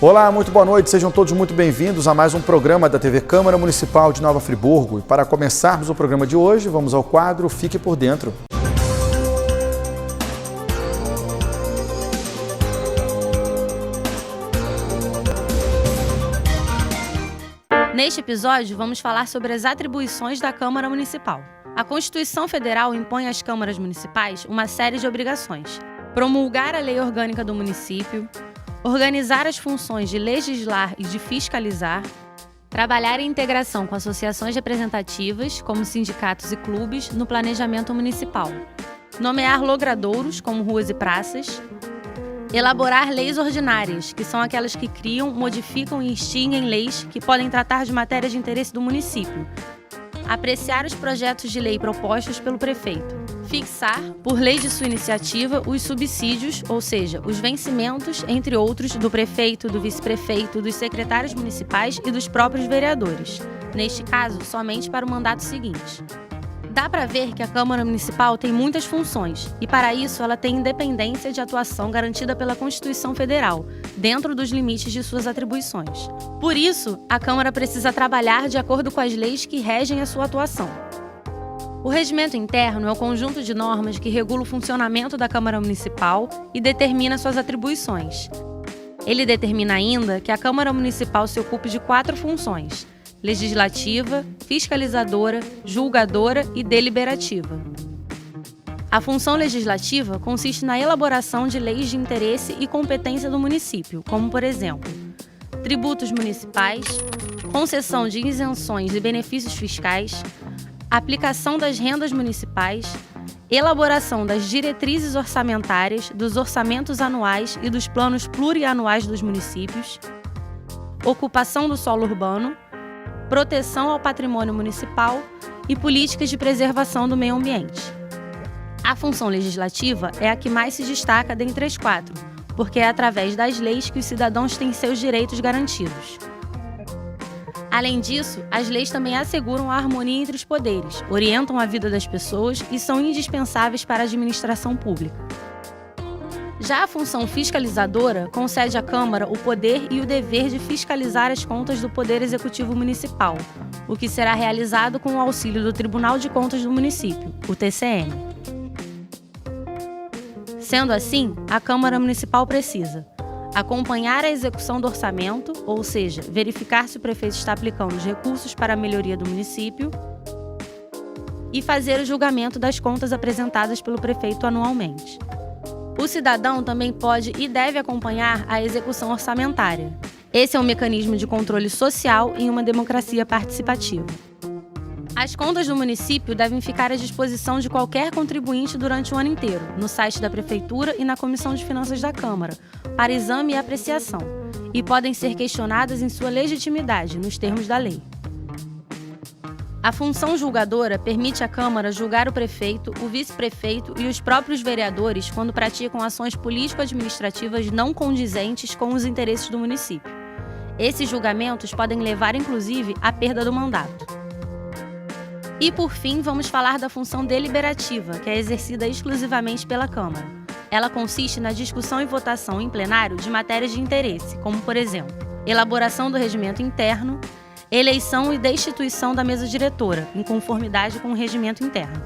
Olá, muito boa noite, sejam todos muito bem-vindos a mais um programa da TV Câmara Municipal de Nova Friburgo. E para começarmos o programa de hoje, vamos ao quadro Fique por Dentro. Neste episódio, vamos falar sobre as atribuições da Câmara Municipal. A Constituição Federal impõe às câmaras municipais uma série de obrigações: promulgar a lei orgânica do município, organizar as funções de legislar e de fiscalizar, trabalhar em integração com associações representativas, como sindicatos e clubes, no planejamento municipal, nomear logradouros, como ruas e praças, elaborar leis ordinárias, que são aquelas que criam, modificam e extinguem leis que podem tratar de matérias de interesse do município, apreciar os projetos de lei propostos pelo prefeito, fixar, por lei de sua iniciativa, os subsídios, ou seja, os vencimentos, entre outros, do prefeito, do vice-prefeito, dos secretários municipais e dos próprios vereadores, neste caso, somente para o mandato seguinte. Dá para ver que a Câmara Municipal tem muitas funções e, para isso, ela tem independência de atuação garantida pela Constituição Federal, dentro dos limites de suas atribuições. Por isso, a Câmara precisa trabalhar de acordo com as leis que regem a sua atuação. O regimento interno é o conjunto de normas que regula o funcionamento da Câmara Municipal e determina suas atribuições. Ele determina ainda que a Câmara Municipal se ocupe de 4 funções: legislativa, fiscalizadora, julgadora e deliberativa. A função legislativa consiste na elaboração de leis de interesse e competência do município, como, por exemplo, tributos municipais, concessão de isenções e benefícios fiscais, aplicação das rendas municipais, elaboração das diretrizes orçamentárias, dos orçamentos anuais e dos planos plurianuais dos municípios, ocupação do solo urbano, proteção ao patrimônio municipal e políticas de preservação do meio ambiente. A função legislativa é a que mais se destaca dentre as 4, porque é através das leis que os cidadãos têm seus direitos garantidos. Além disso, as leis também asseguram a harmonia entre os poderes, orientam a vida das pessoas e são indispensáveis para a administração pública. Já a função fiscalizadora concede à Câmara o poder e o dever de fiscalizar as contas do Poder Executivo Municipal, o que será realizado com o auxílio do Tribunal de Contas do Município, o TCM. Sendo assim, a Câmara Municipal precisa acompanhar a execução do orçamento, ou seja, verificar se o prefeito está aplicando os recursos para a melhoria do município, e fazer o julgamento das contas apresentadas pelo prefeito anualmente. O cidadão também pode e deve acompanhar a execução orçamentária. Esse é um mecanismo de controle social em uma democracia participativa. As contas do município devem ficar à disposição de qualquer contribuinte durante o ano inteiro, no site da Prefeitura e na Comissão de Finanças da Câmara, para exame e apreciação, e podem ser questionadas em sua legitimidade, nos termos da lei. A função julgadora permite à Câmara julgar o prefeito, o vice-prefeito e os próprios vereadores quando praticam ações político-administrativas não condizentes com os interesses do município. Esses julgamentos podem levar, inclusive, à perda do mandato. E, por fim, vamos falar da função deliberativa, que é exercida exclusivamente pela Câmara. Ela consiste na discussão e votação em plenário de matérias de interesse, como, por exemplo, elaboração do regimento interno, eleição e destituição da mesa diretora, em conformidade com o regimento interno.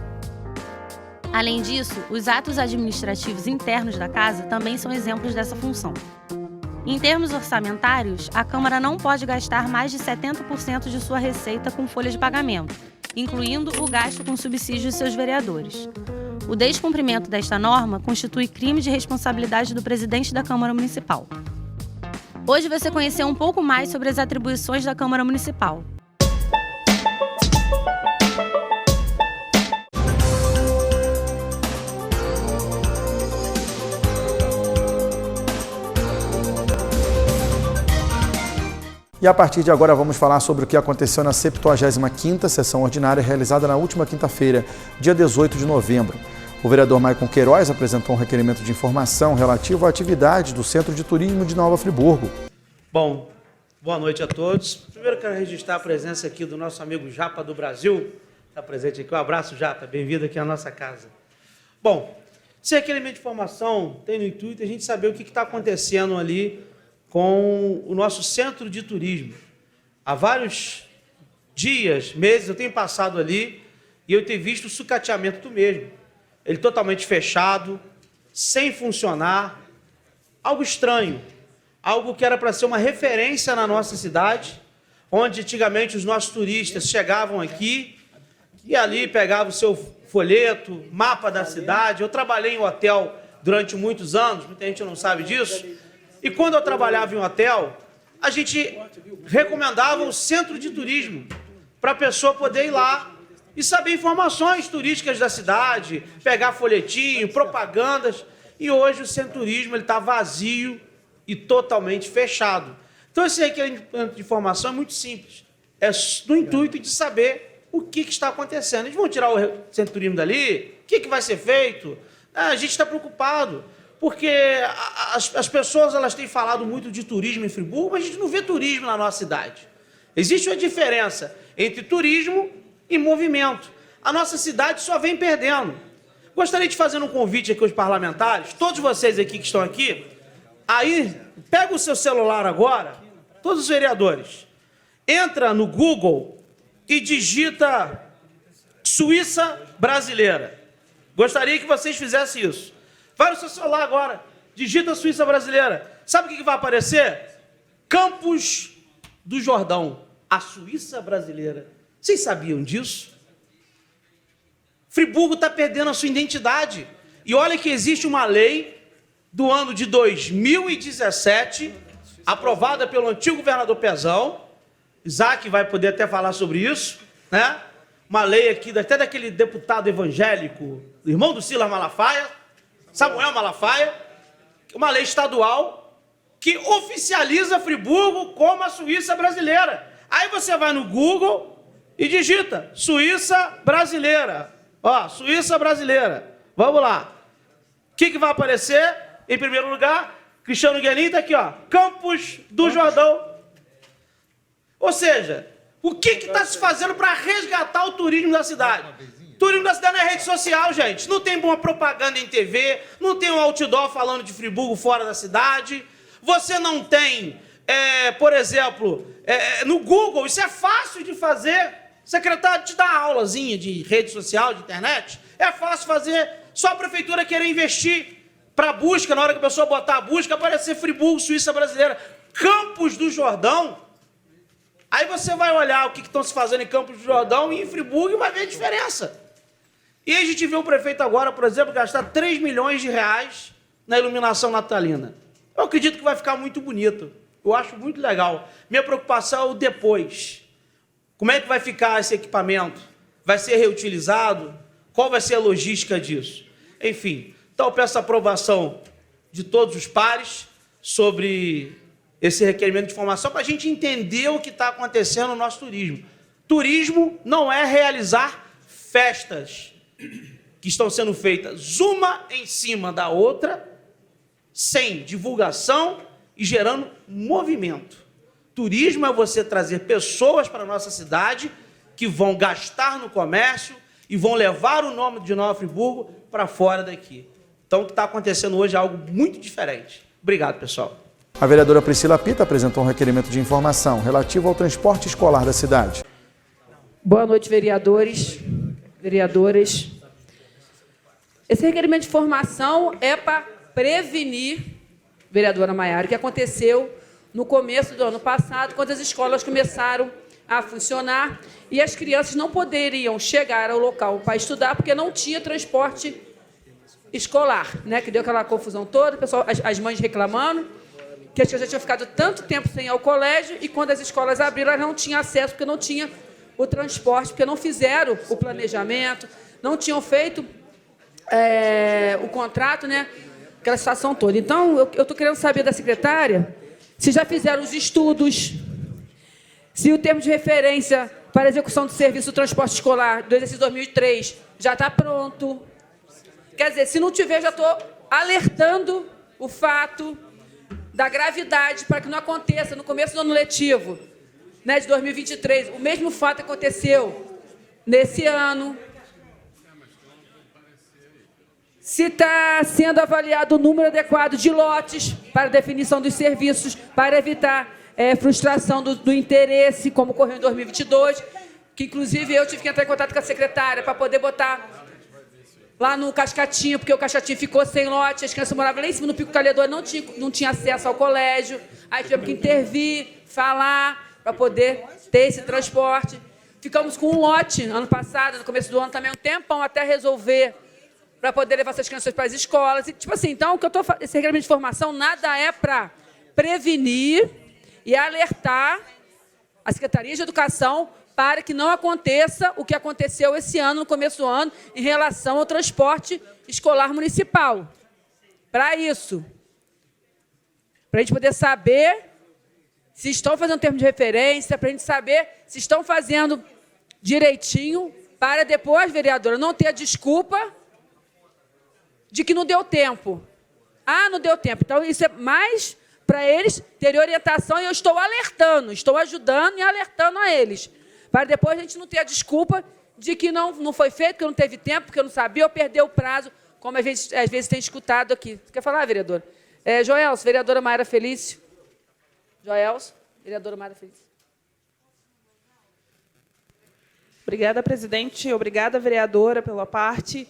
Além disso, os atos administrativos internos da Casa também são exemplos dessa função. Em termos orçamentários, a Câmara não pode gastar mais de 70% de sua receita com folha de pagamento, incluindo o gasto com subsídios de seus vereadores. O descumprimento desta norma constitui crime de responsabilidade do presidente da Câmara Municipal. Hoje você conheceu um pouco mais sobre as atribuições da Câmara Municipal. E a partir de agora vamos falar sobre o que aconteceu na 75ª sessão ordinária realizada na última quinta-feira, dia 18 de novembro. O vereador Maicon Queiroz apresentou um requerimento de informação relativo à atividade do Centro de Turismo de Nova Friburgo. Bom, boa noite a todos. Primeiro quero registrar a presença aqui do nosso amigo Japa do Brasil. Está presente aqui. Um abraço, Japa. Bem-vindo aqui à nossa casa. Bom, esse requerimento de informação tem no intuito a gente saber o que está acontecendo ali com o nosso centro de turismo. Há vários dias, meses, eu tenho passado ali e eu tenho visto o sucateamento do mesmo. Ele totalmente fechado, sem funcionar, algo estranho, algo que era para ser uma referência na nossa cidade, onde antigamente os nossos turistas chegavam aqui e ali pegavam o seu folheto, mapa da cidade. Eu trabalhei em hotel durante muitos anos, muita gente não sabe disso, e quando eu trabalhava em hotel, a gente recomendava o centro de turismo para a pessoa poder ir lá e saber informações turísticas da cidade, pegar folhetinho, propagandas, e hoje o centro de turismo está vazio e totalmente fechado. Então esse requerimento de informação é muito simples, é no intuito de saber o que está acontecendo. Eles vão tirar o centro de turismo dali? O que vai ser feito? A gente está preocupado, porque as pessoas elas têm falado muito de turismo em Friburgo, mas a gente não vê turismo na nossa cidade. Existe uma diferença entre turismo e movimento. A nossa cidade só vem perdendo. Gostaria de fazer um convite aqui aos parlamentares, todos vocês aqui que estão aqui, aí, pega o seu celular agora, todos os vereadores, entra no Google e digita Suíça Brasileira. Gostaria que vocês fizessem isso. Vai no seu celular agora, digita Suíça Brasileira. Sabe o que vai aparecer? Campos do Jordão, a Suíça Brasileira. Vocês sabiam disso? Friburgo está perdendo a sua identidade. E olha que existe uma lei do ano de 2017, aprovada pelo antigo governador Pezão. Isaac vai poder até falar sobre isso, né? Uma lei aqui, até daquele deputado evangélico, irmão do Silas Malafaia, Samuel Malafaia, uma lei estadual que oficializa Friburgo como a Suíça brasileira. Aí você vai no Google e digita Suíça Brasileira. Ó, Suíça Brasileira. Vamos lá. O que vai aparecer? Em primeiro lugar, Cristiano Guenin está aqui, ó. Campos do Jordão. Ou seja, o que está se fazendo para resgatar o turismo da cidade? Turismo da cidade não é rede social, gente. Não tem uma propaganda em TV, não tem um outdoor falando de Friburgo fora da cidade. Você não tem, por exemplo, no Google, isso é fácil de fazer. O secretário te dá aulazinha de rede social, de internet. É fácil fazer, só a prefeitura querer investir para busca, na hora que a pessoa botar a busca, aparecer Friburgo, Suíça Brasileira, Campos do Jordão. Aí você vai olhar o que estão se fazendo em Campos do Jordão e em Friburgo e vai ver a diferença. E a gente vê o prefeito agora, por exemplo, gastar 3 milhões de reais na iluminação natalina. Eu acredito que vai ficar muito bonito. Eu acho muito legal. Minha preocupação é o depois. Como é que vai ficar esse equipamento? Vai ser reutilizado? Qual vai ser a logística disso? Enfim, então eu peço a aprovação de todos os pares sobre esse requerimento de informação para a gente entender o que está acontecendo no nosso turismo. Turismo não é realizar festas que estão sendo feitas uma em cima da outra, sem divulgação e gerando movimento. Turismo é você trazer pessoas para a nossa cidade que vão gastar no comércio e vão levar o nome de Nova Friburgo para fora daqui. Então, o que está acontecendo hoje é algo muito diferente. Obrigado, pessoal. A vereadora Priscila Pita apresentou um requerimento de informação relativo ao transporte escolar da cidade. Boa noite, vereadores, vereadoras. Esse requerimento de informação é para prevenir, vereadora Maiara, o que aconteceu no começo do ano passado, quando as escolas começaram a funcionar e as crianças não poderiam chegar ao local para estudar porque não tinha transporte escolar, né? Que deu aquela confusão toda, o pessoal, as mães reclamando que as crianças tinham ficado tanto tempo sem ir ao colégio e quando as escolas abriram, elas não tinham acesso porque não tinha o transporte, porque não fizeram o planejamento, não tinham feito o contrato, né? Aquela situação toda. Então, eu estou querendo saber da secretária se já fizeram os estudos, se o termo de referência para a execução do serviço do transporte escolar do exercício 2003 já está pronto. Quer dizer, se não tiver, já estou alertando o fato da gravidade para que não aconteça no começo do ano letivo, né, de 2023. O mesmo fato aconteceu nesse ano. se está sendo avaliado o número adequado de lotes para definição dos serviços, para evitar frustração do interesse, como ocorreu em 2022, que, inclusive, eu tive que entrar em contato com a secretária para poder botar lá no Cascatinho, porque o Cascatinho ficou sem lote, as crianças moravam lá em cima no Pico Calhador, não tinha acesso ao colégio, aí tivemos que intervir, falar, para poder ter esse transporte. Ficamos com um lote, ano passado, no começo do ano, também um tempão até resolver, para poder levar essas crianças para as escolas. E, tipo assim, então, o que eu estou fazendo, esse regulamento de formação, nada é para prevenir e alertar a Secretaria de Educação para que não aconteça o que aconteceu esse ano, no começo do ano, em relação ao transporte escolar municipal. Para isso. Para a gente poder saber se estão fazendo termo de referência, para a gente saber se estão fazendo direitinho, para depois, vereadora, não ter a desculpa de que não deu tempo. Ah, não deu tempo. Então, isso é mais para eles terem orientação, e eu estou alertando, estou ajudando e alertando a eles, para depois a gente não ter a desculpa de que não foi feito, que não teve tempo, que eu não sabia, ou perdeu o prazo, como às vezes tem escutado aqui. Você quer falar, vereadora? Joelso, vereadora Mayra Felício. Joelso, vereadora Mayra Felício. Obrigada, presidente. Obrigada, vereadora, pela parte.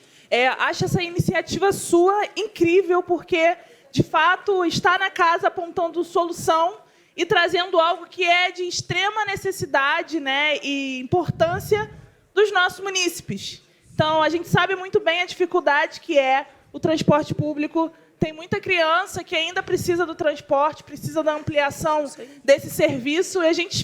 Acho essa iniciativa sua incrível, porque, de fato, está na casa apontando solução e trazendo algo que é de extrema necessidade, né, e importância dos nossos munícipes. Então, a gente sabe muito bem a dificuldade que é o transporte público. Tem muita criança que ainda precisa do transporte, precisa da ampliação desse serviço, e a gente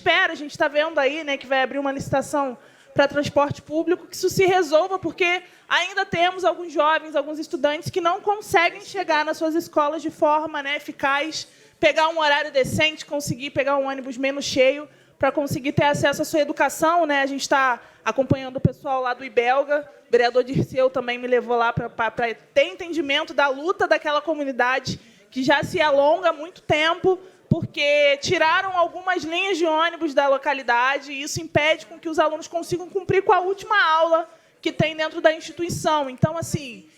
está vendo aí, né, que vai abrir uma licitação para transporte público, que isso se resolva, porque ainda temos alguns jovens, alguns estudantes que não conseguem chegar nas suas escolas de forma, né, eficaz, pegar um horário decente, conseguir pegar um ônibus menos cheio, para conseguir ter acesso à sua educação, né? A gente está acompanhando o pessoal lá do Ibelga, o vereador Dirceu também me levou lá para ter entendimento da luta daquela comunidade, que já se alonga há muito tempo, porque tiraram algumas linhas de ônibus da localidade, e isso impede com que os alunos consigam cumprir com a última aula que tem dentro da instituição. Então, assim,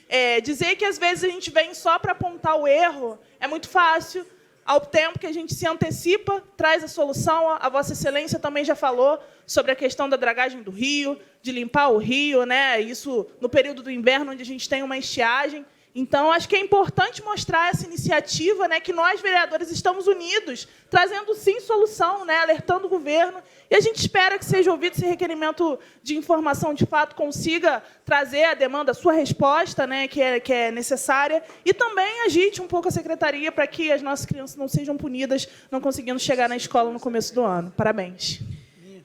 dizer que às vezes a gente vem só para apontar o erro é muito fácil. Ao tempo que a gente se antecipa, traz a solução. A Vossa Excelência também já falou sobre a questão da dragagem do rio, de limpar o rio, né? Isso no período do inverno, onde a gente tem uma estiagem. Então, acho que é importante mostrar essa iniciativa, né, que nós, vereadores, estamos unidos, trazendo, sim, solução, né, alertando o governo, e a gente espera que seja ouvido esse requerimento de informação, de fato, consiga trazer a demanda, a sua resposta, né, que é necessária, e também agite um pouco a secretaria para que as nossas crianças não sejam punidas, não conseguindo chegar na escola no começo do ano. Parabéns.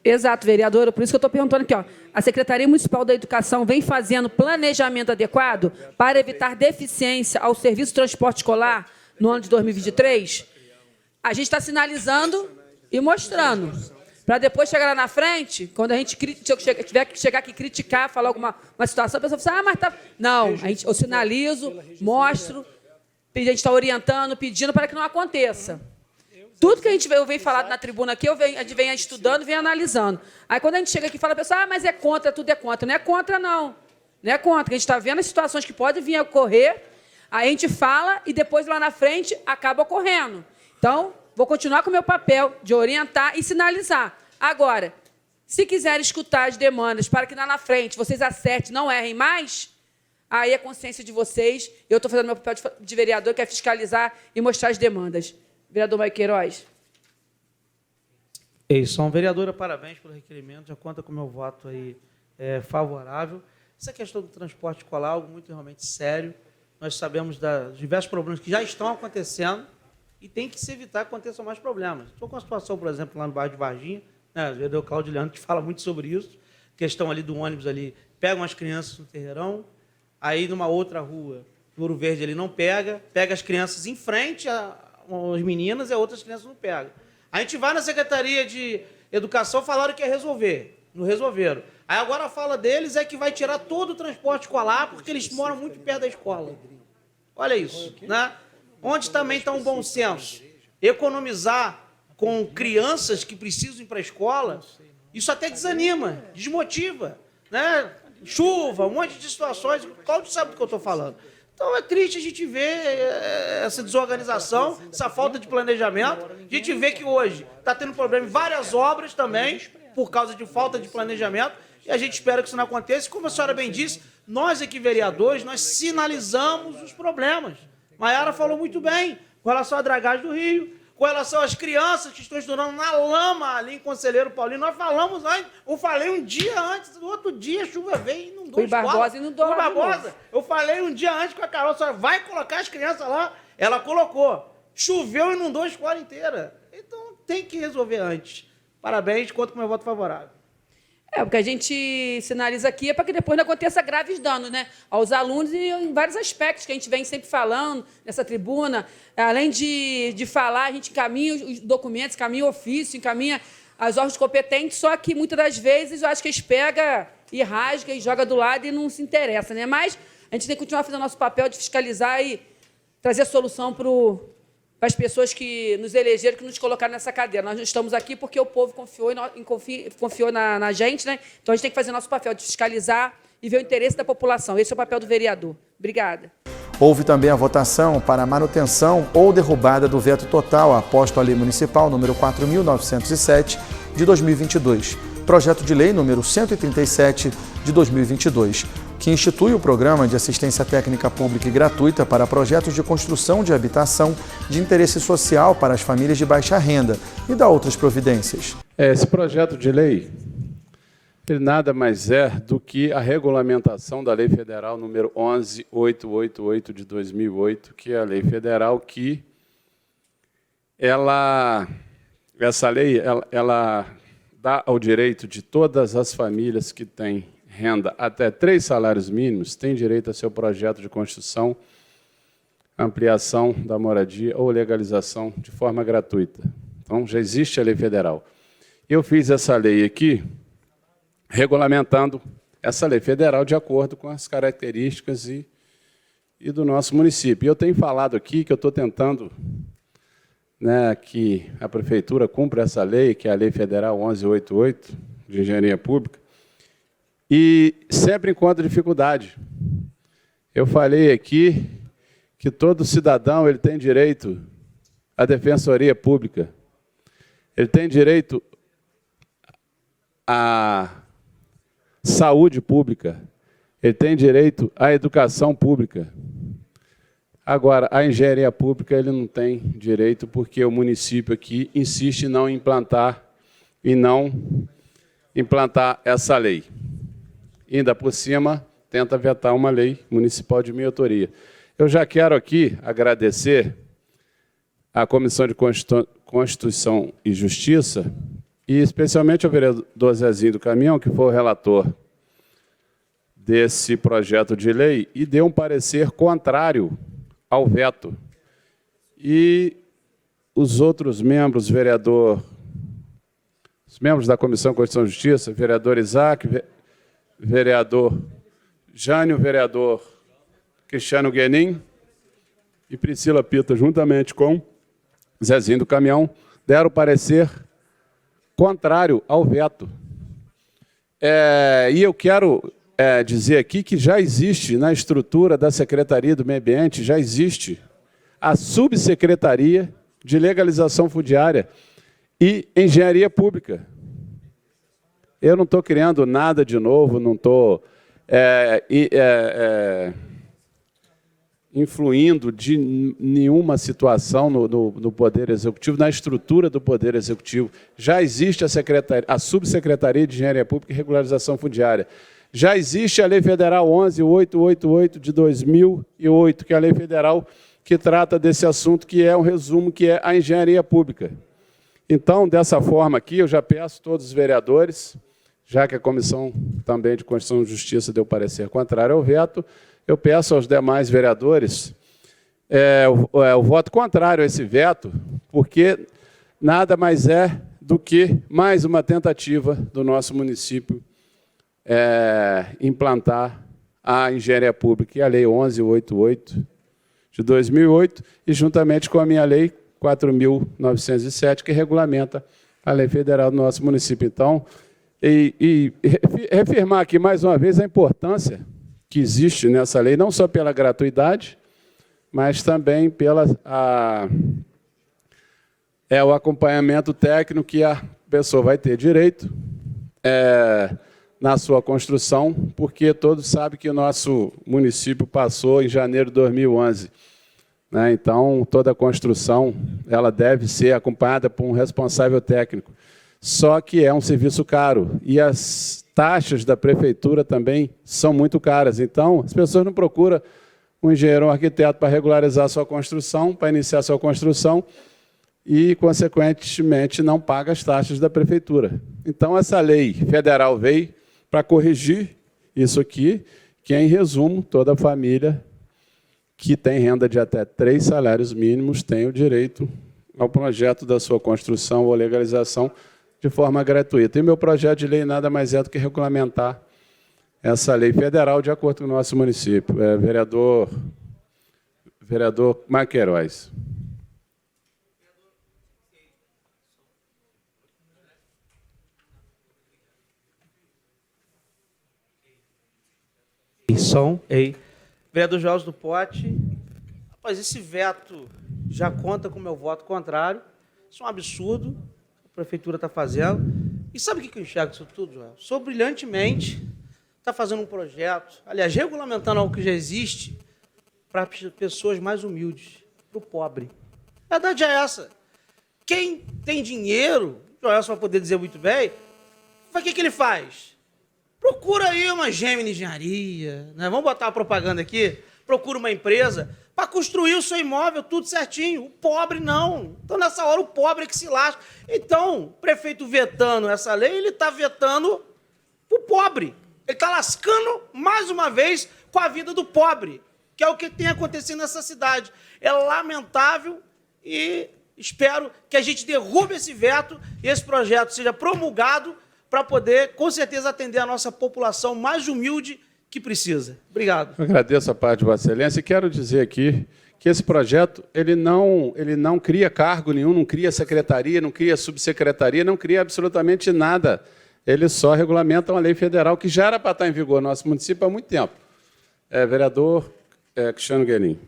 Exato, vereadora. Por isso que eu estou perguntando aqui. A Secretaria Municipal da Educação vem fazendo planejamento adequado para evitar deficiência ao serviço de transporte escolar no ano de 2023? A gente está sinalizando e mostrando. Para depois chegar lá na frente, quando a gente tiver que chegar aqui e criticar, falar alguma situação, a pessoa fala assim, mas tá... Não, eu sinalizo, mostro, a gente está orientando, pedindo para que não aconteça. Tudo que eu venho falado na tribuna aqui, a gente vem estudando, vem analisando. Aí, quando a gente chega aqui e fala, a pessoa, mas é contra, tudo é contra. Não é contra, não. Não é contra. A gente está vendo as situações que podem vir a ocorrer, aí a gente fala e depois, lá na frente, acaba ocorrendo. Então, vou continuar com o meu papel de orientar e sinalizar. Agora, se quiserem escutar as demandas para que lá na frente vocês acertem, não errem mais, aí é consciência de vocês. Eu estou fazendo meu papel de vereador, que é fiscalizar e mostrar as demandas. Vereador Maico Queiroz. É isso, vereadora, parabéns pelo requerimento, já conta com o meu voto aí favorável. Essa questão do transporte escolar é algo muito realmente sério. Nós sabemos dos diversos problemas que já estão acontecendo e tem que se evitar que aconteçam mais problemas. Estou com a situação, por exemplo, lá no bairro de Varginha, né, o vereador Cláudio Leandro, que fala muito sobre isso, questão ali do ônibus ali, pegam as crianças no terreirão, aí numa outra rua, no Ouro Verde, ele não pega as crianças em frente as meninas e outras crianças não pegam. A gente vai na Secretaria de Educação, falaram que ia resolver, não resolveram. Aí agora a fala deles é que vai tirar todo o transporte escolar porque eles moram muito perto da escola. Olha isso, né? Onde também está um bom senso. Economizar com crianças que precisam ir para a escola, isso até desanima, desmotiva, né? Chuva, um monte de situações. O Cláudio sabe do que eu estou falando. Então é triste a gente ver essa desorganização, essa falta de planejamento. A gente vê que hoje está tendo problema em várias obras também, por causa de falta de planejamento, e a gente espera que isso não aconteça. Como a senhora bem disse, nós aqui, vereadores, nós sinalizamos os problemas. Maiara falou muito bem com relação à dragagem do Rio, com relação às crianças que estão estudando na lama ali em Conselheiro Paulino. Nós falamos antes, eu falei um dia antes, no outro dia a chuva veio e inundou a escola. Barbosa inundou lá de novo. Eu falei um dia antes com a Carol, só vai colocar as crianças lá. Ela colocou. Choveu e inundou a escola inteira. Então tem que resolver antes. Parabéns, conto com meu voto favorável. O que a gente sinaliza aqui é para que depois não aconteça graves danos, né, aos alunos e em vários aspectos que a gente vem sempre falando nessa tribuna. Além de falar, a gente encaminha os documentos, encaminha o ofício, encaminha as órgãos competentes, só que muitas das vezes eu acho que eles pegam e rasgam e jogam do lado e não se interessa, né? Mas a gente tem que continuar fazendo nosso papel de fiscalizar e trazer solução para as pessoas que nos elegeram, que nos colocaram nessa cadeira. Nós estamos aqui porque o povo confiou na gente, né? Então a gente tem que fazer nosso papel de fiscalizar e ver o interesse da população. Esse é o papel do vereador. Obrigada. Houve também a votação para a manutenção ou derrubada do veto total aposto à Lei Municipal número 4.907 de 2022, projeto de lei número 137 de 2022, que institui o Programa de Assistência Técnica Pública e Gratuita para projetos de construção de habitação de interesse social para as famílias de baixa renda e dá outras providências. Esse projeto de lei, ele nada mais é do que a regulamentação da Lei Federal número 11.888 de 2008, que é a lei federal que essa lei ela dá ao direito de todas as famílias que têm renda até 3 salários mínimos, tem direito a seu projeto de construção, ampliação da moradia ou legalização de forma gratuita. Então, já existe a lei federal. Eu fiz essa lei aqui, regulamentando essa lei federal de acordo com as características e do nosso município. E eu tenho falado aqui que eu estou tentando, né, que a Prefeitura cumpra essa lei, que é a Lei Federal 11.88, de Engenharia Pública, e sempre encontra dificuldade. Eu falei aqui que todo cidadão ele tem direito à defensoria pública, ele tem direito à saúde pública, ele tem direito à educação pública. Agora, a engenharia pública ele não tem direito porque o município aqui insiste em não implantar essa lei. Ainda por cima, tenta vetar uma lei municipal de minha autoria. Eu já quero aqui agradecer à Comissão de Constituição e Justiça, e especialmente ao vereador Zezinho do Caminhão, que foi o relator desse projeto de lei, e deu um parecer contrário ao veto. E os outros membros, os membros da Comissão de Constituição e Justiça, vereador Isaac, vereador Jânio, vereador Cristiano Guenin e Priscila Pita, juntamente com Zezinho do Caminhão, deram parecer contrário ao veto. E eu quero dizer aqui que já existe na estrutura da Secretaria do Meio Ambiente, já existe a Subsecretaria de Legalização Fundiária e Engenharia Pública. Eu não estou criando nada de novo, não estou influindo de nenhuma situação no Poder Executivo, na estrutura do Poder Executivo. Já existe a Subsecretaria de Engenharia Pública e Regularização Fundiária. Já existe a Lei Federal 11.888 de 2008, que é a lei federal que trata desse assunto, que é um resumo, que é a engenharia pública. Então, dessa forma aqui, eu já peço a todos os vereadores, já que a Comissão também de Constituição e Justiça deu parecer contrário ao veto, eu peço aos demais vereadores o voto contrário a esse veto, porque nada mais é do que mais uma tentativa do nosso município implantar a engenharia pública e a Lei 11.888 de 2008, e juntamente com a minha Lei 4.907, que regulamenta a lei federal do nosso município. Então, e reafirmar aqui mais uma vez a importância que existe nessa lei, não só pela gratuidade, mas também pela o acompanhamento técnico que a pessoa vai ter direito na sua construção, porque todos sabem que o nosso município passou em janeiro de 2011. Né? Então, toda construção ela deve ser acompanhada por um responsável técnico. Só que é um serviço caro, e as taxas da prefeitura também são muito caras. Então, as pessoas não procuram um engenheiro ou um arquiteto para regularizar a sua construção, para iniciar a sua construção, e, consequentemente, não paga as taxas da prefeitura. Então, essa lei federal veio para corrigir isso aqui, que é, em resumo, toda família que tem renda de até 3 salários mínimos tem o direito ao projeto da sua construção ou legalização de forma gratuita. E meu projeto de lei nada mais é do que regulamentar essa lei federal de acordo com o nosso município. Vereador Marco Queiroz. Vereador Joelso do Pote. Rapaz, esse veto já conta com o meu voto contrário. Isso é um absurdo que a prefeitura está fazendo. E sabe o que eu enxergo disso tudo, Joel? Sou brilhantemente, está fazendo um projeto, aliás, regulamentando algo que já existe, para pessoas mais humildes, para o pobre. A verdade é essa. Quem tem dinheiro, o Joelso vai poder dizer muito bem, o que ele faz? Procura aí uma Gemini Engenharia, né? Vamos botar uma propaganda aqui, procura uma empresa para construir o seu imóvel, tudo certinho. O pobre não. Então, nessa hora, o pobre é que se lasca. Então, o prefeito vetando essa lei, ele está vetando o pobre. Ele está lascando, mais uma vez, com a vida do pobre, que é o que tem acontecido nessa cidade. É lamentável e espero que a gente derrube esse veto e esse projeto seja promulgado para poder, com certeza, atender a nossa população mais humilde que precisa. Obrigado. Eu agradeço a parte de Vossa Excelência e quero dizer aqui que esse projeto ele não cria cargo nenhum, não cria secretaria, não cria subsecretaria, não cria absolutamente nada. Ele só regulamenta uma lei federal que já era para estar em vigor no nosso município há muito tempo. Vereador Cristiano Guerin.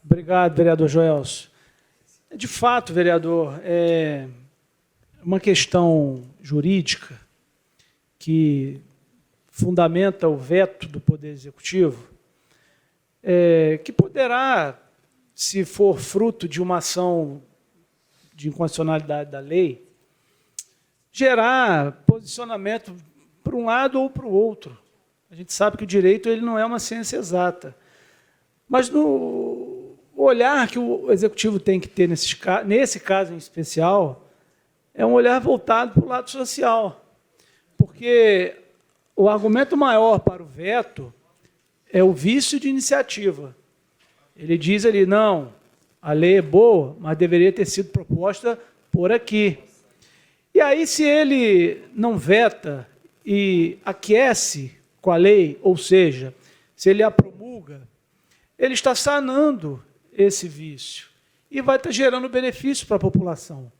Obrigado, vereador Joelso. De fato, vereador, é uma questão jurídica que fundamenta o veto do Poder Executivo, que poderá, se for fruto de uma ação de inconstitucionalidade da lei, gerar posicionamento para um lado ou para o outro. A gente sabe que o direito ele não é uma ciência exata. Mas o olhar que o Executivo tem que ter nesse caso em especial é um olhar voltado para o lado social. Porque o argumento maior para o veto é o vício de iniciativa. Ele diz ali, não, a lei é boa, mas deveria ter sido proposta por aqui. E aí, se ele não veta e aquece com a lei, ou seja, se ele a promulga, ele está sanando esse vício e vai estar gerando benefício para a população.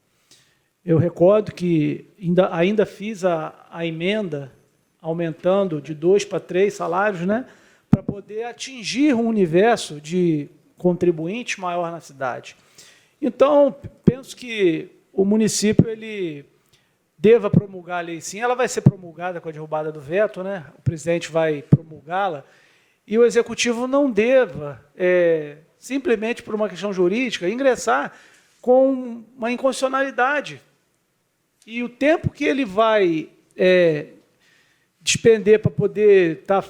Eu recordo que ainda fiz a emenda aumentando de 2 para 3 salários, né, para poder atingir um universo de contribuintes maior na cidade. Então, penso que o município ele deva promulgar a lei, sim. Ela vai ser promulgada com a derrubada do veto, né? O presidente vai promulgá-la, e o Executivo não deva, simplesmente por uma questão jurídica, ingressar com uma inconstitucionalidade. E o tempo que ele vai despender para poder estar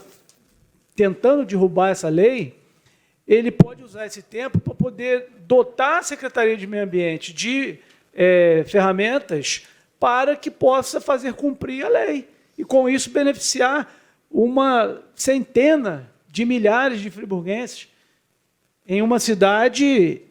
tentando derrubar essa lei, ele pode usar esse tempo para poder dotar a Secretaria de Meio Ambiente de ferramentas para que possa fazer cumprir a lei. E, com isso, beneficiar uma centena de milhares de friburguenses em uma cidade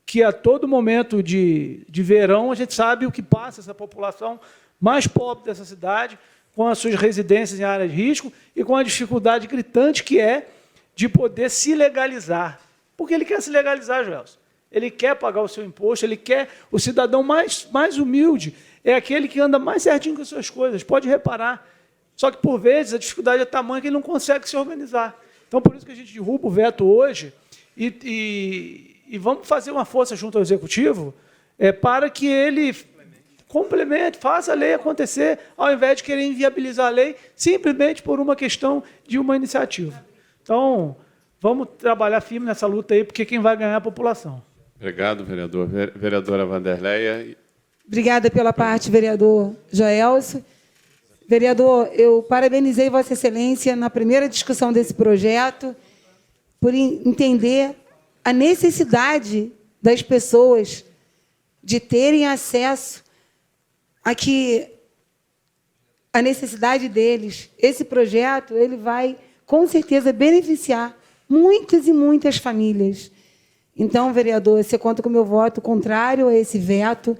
que, a todo momento de verão, a gente sabe o que passa essa população mais pobre dessa cidade, com as suas residências em área de risco e com a dificuldade gritante que é de poder se legalizar. Porque ele quer se legalizar, Joelso. ele quer pagar o seu imposto, ele quer o cidadão mais humilde, é aquele que anda mais certinho com as suas coisas, pode reparar. Só que, por vezes, a dificuldade é tamanha que ele não consegue se organizar. Então, por isso que a gente derruba o veto hoje e vamos fazer uma força junto ao Executivo para que ele complemente, faça a lei acontecer, ao invés de querer inviabilizar a lei simplesmente por uma questão de uma iniciativa. Então, vamos trabalhar firme nessa luta aí, porque quem vai ganhar é a população. Obrigado, vereador. Vereadora Vanderleia. Obrigada pela parte, vereador Joelso. Vereador, eu parabenizei Vossa Excelência na primeira discussão desse projeto por entender a necessidade das pessoas de terem acesso a que a necessidade deles. Esse projeto ele vai, com certeza, beneficiar muitas e muitas famílias. Então, vereador, você conta com o meu voto contrário a esse veto,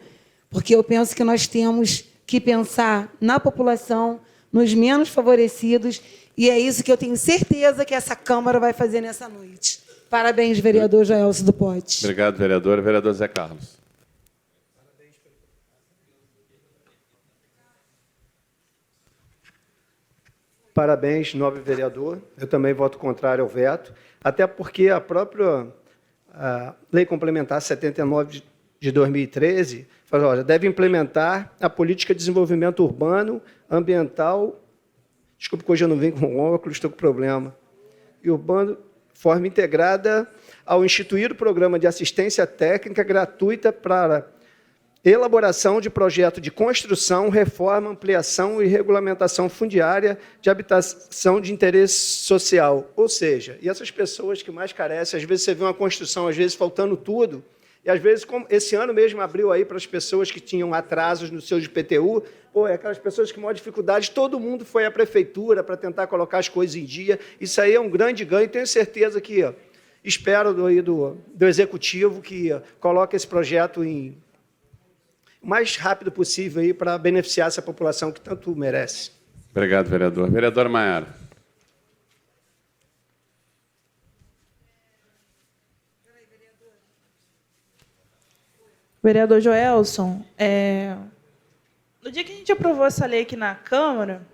porque eu penso que nós temos que pensar na população, nos menos favorecidos, e é isso que eu tenho certeza que essa Câmara vai fazer nessa noite. Parabéns, vereador Joelso do Pote. Obrigado, vereadora. Vereador Zé Carlos. Parabéns, nobre vereador. Eu também voto contrário ao veto, até porque a própria Lei Complementar 79 de 2013 fala, olha, deve implementar a política de desenvolvimento urbano, ambiental, desculpe que hoje eu não venho com óculos, estou com problema, e urbano, forma integrada ao instituir o programa de assistência técnica gratuita para elaboração de projeto de construção, reforma, ampliação e regulamentação fundiária de habitação de interesse social. Ou seja, e essas pessoas que mais carecem, às vezes você vê uma construção, às vezes faltando tudo, e às vezes, como esse ano mesmo abriu aí para as pessoas que tinham atrasos no seu IPTU, aquelas pessoas que maior dificuldade, todo mundo foi à prefeitura para tentar colocar as coisas em dia. Isso aí é um grande ganho, tenho certeza que, espero do Executivo que coloque esse projeto o mais rápido possível aí para beneficiar essa população que tanto merece. Obrigado, vereador. Vereadora Maiara. Vereador Joelson, no dia que a gente aprovou essa lei aqui na Câmara,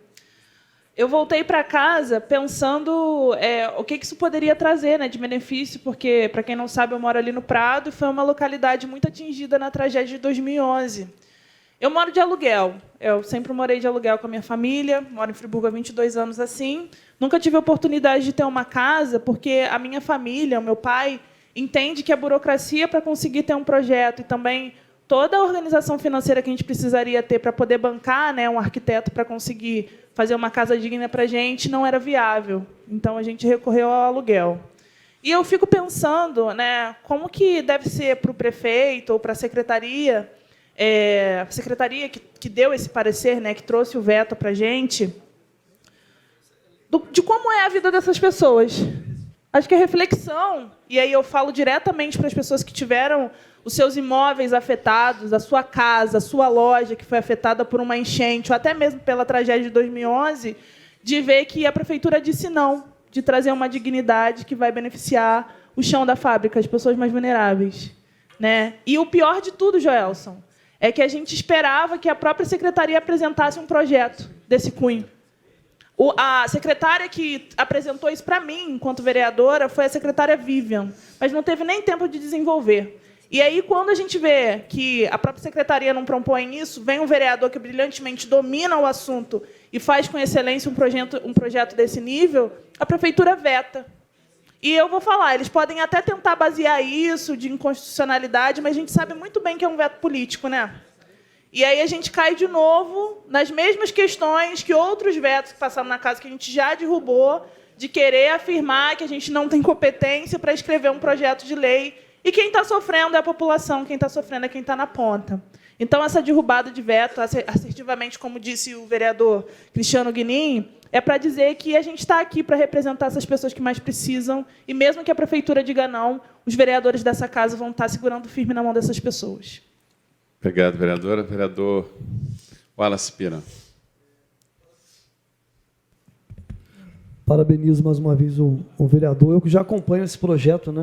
eu voltei para casa pensando o que isso poderia trazer, de benefício, porque, para quem não sabe, eu moro ali no Prado e foi uma localidade muito atingida na tragédia de 2011. Eu moro de aluguel. Eu sempre morei de aluguel com a minha família, moro em Friburgo há 22 anos assim. Nunca tive a oportunidade de ter uma casa, porque a minha família, o meu pai, entende que a burocracia para conseguir ter um projeto e também toda a organização financeira que a gente precisaria ter para poder bancar um arquiteto para conseguir fazer uma casa digna para a gente não era viável. Então, a gente recorreu ao aluguel. E eu fico pensando como que deve ser para o prefeito ou para a secretaria que deu esse parecer, que trouxe o veto para a gente, de como é a vida dessas pessoas. Acho que a reflexão, e aí eu falo diretamente para as pessoas que tiveram os seus imóveis afetados, a sua casa, a sua loja, que foi afetada por uma enchente, ou até mesmo pela tragédia de 2011, de ver que a prefeitura disse não, de trazer uma dignidade que vai beneficiar o chão da fábrica, as pessoas mais vulneráveis. E o pior de tudo, Joelson, é que a gente esperava que a própria secretaria apresentasse um projeto desse cunho. A secretária que apresentou isso para mim, enquanto vereadora, foi a secretária Vivian, mas não teve nem tempo de desenvolver. E aí, quando a gente vê que a própria secretaria não propõe isso, vem um vereador que brilhantemente domina o assunto e faz com excelência um projeto desse nível, a prefeitura veta. E eu vou falar, eles podem até tentar basear isso de inconstitucionalidade, mas a gente sabe muito bem que é um veto político, E aí a gente cai de novo nas mesmas questões que outros vetos que passaram na casa, que a gente já derrubou, de querer afirmar que a gente não tem competência para escrever um projeto de lei. E quem está sofrendo é a população, quem está sofrendo é quem está na ponta. Então, essa derrubada de veto, assertivamente, como disse o vereador Cristiano Guinin, é para dizer que a gente está aqui para representar essas pessoas que mais precisam, e mesmo que a prefeitura diga não, os vereadores dessa casa vão estar segurando firme na mão dessas pessoas. Obrigado, vereadora. Vereador Wallace Pira. Parabenizo mais uma vez o vereador. Eu que já acompanho esse projeto,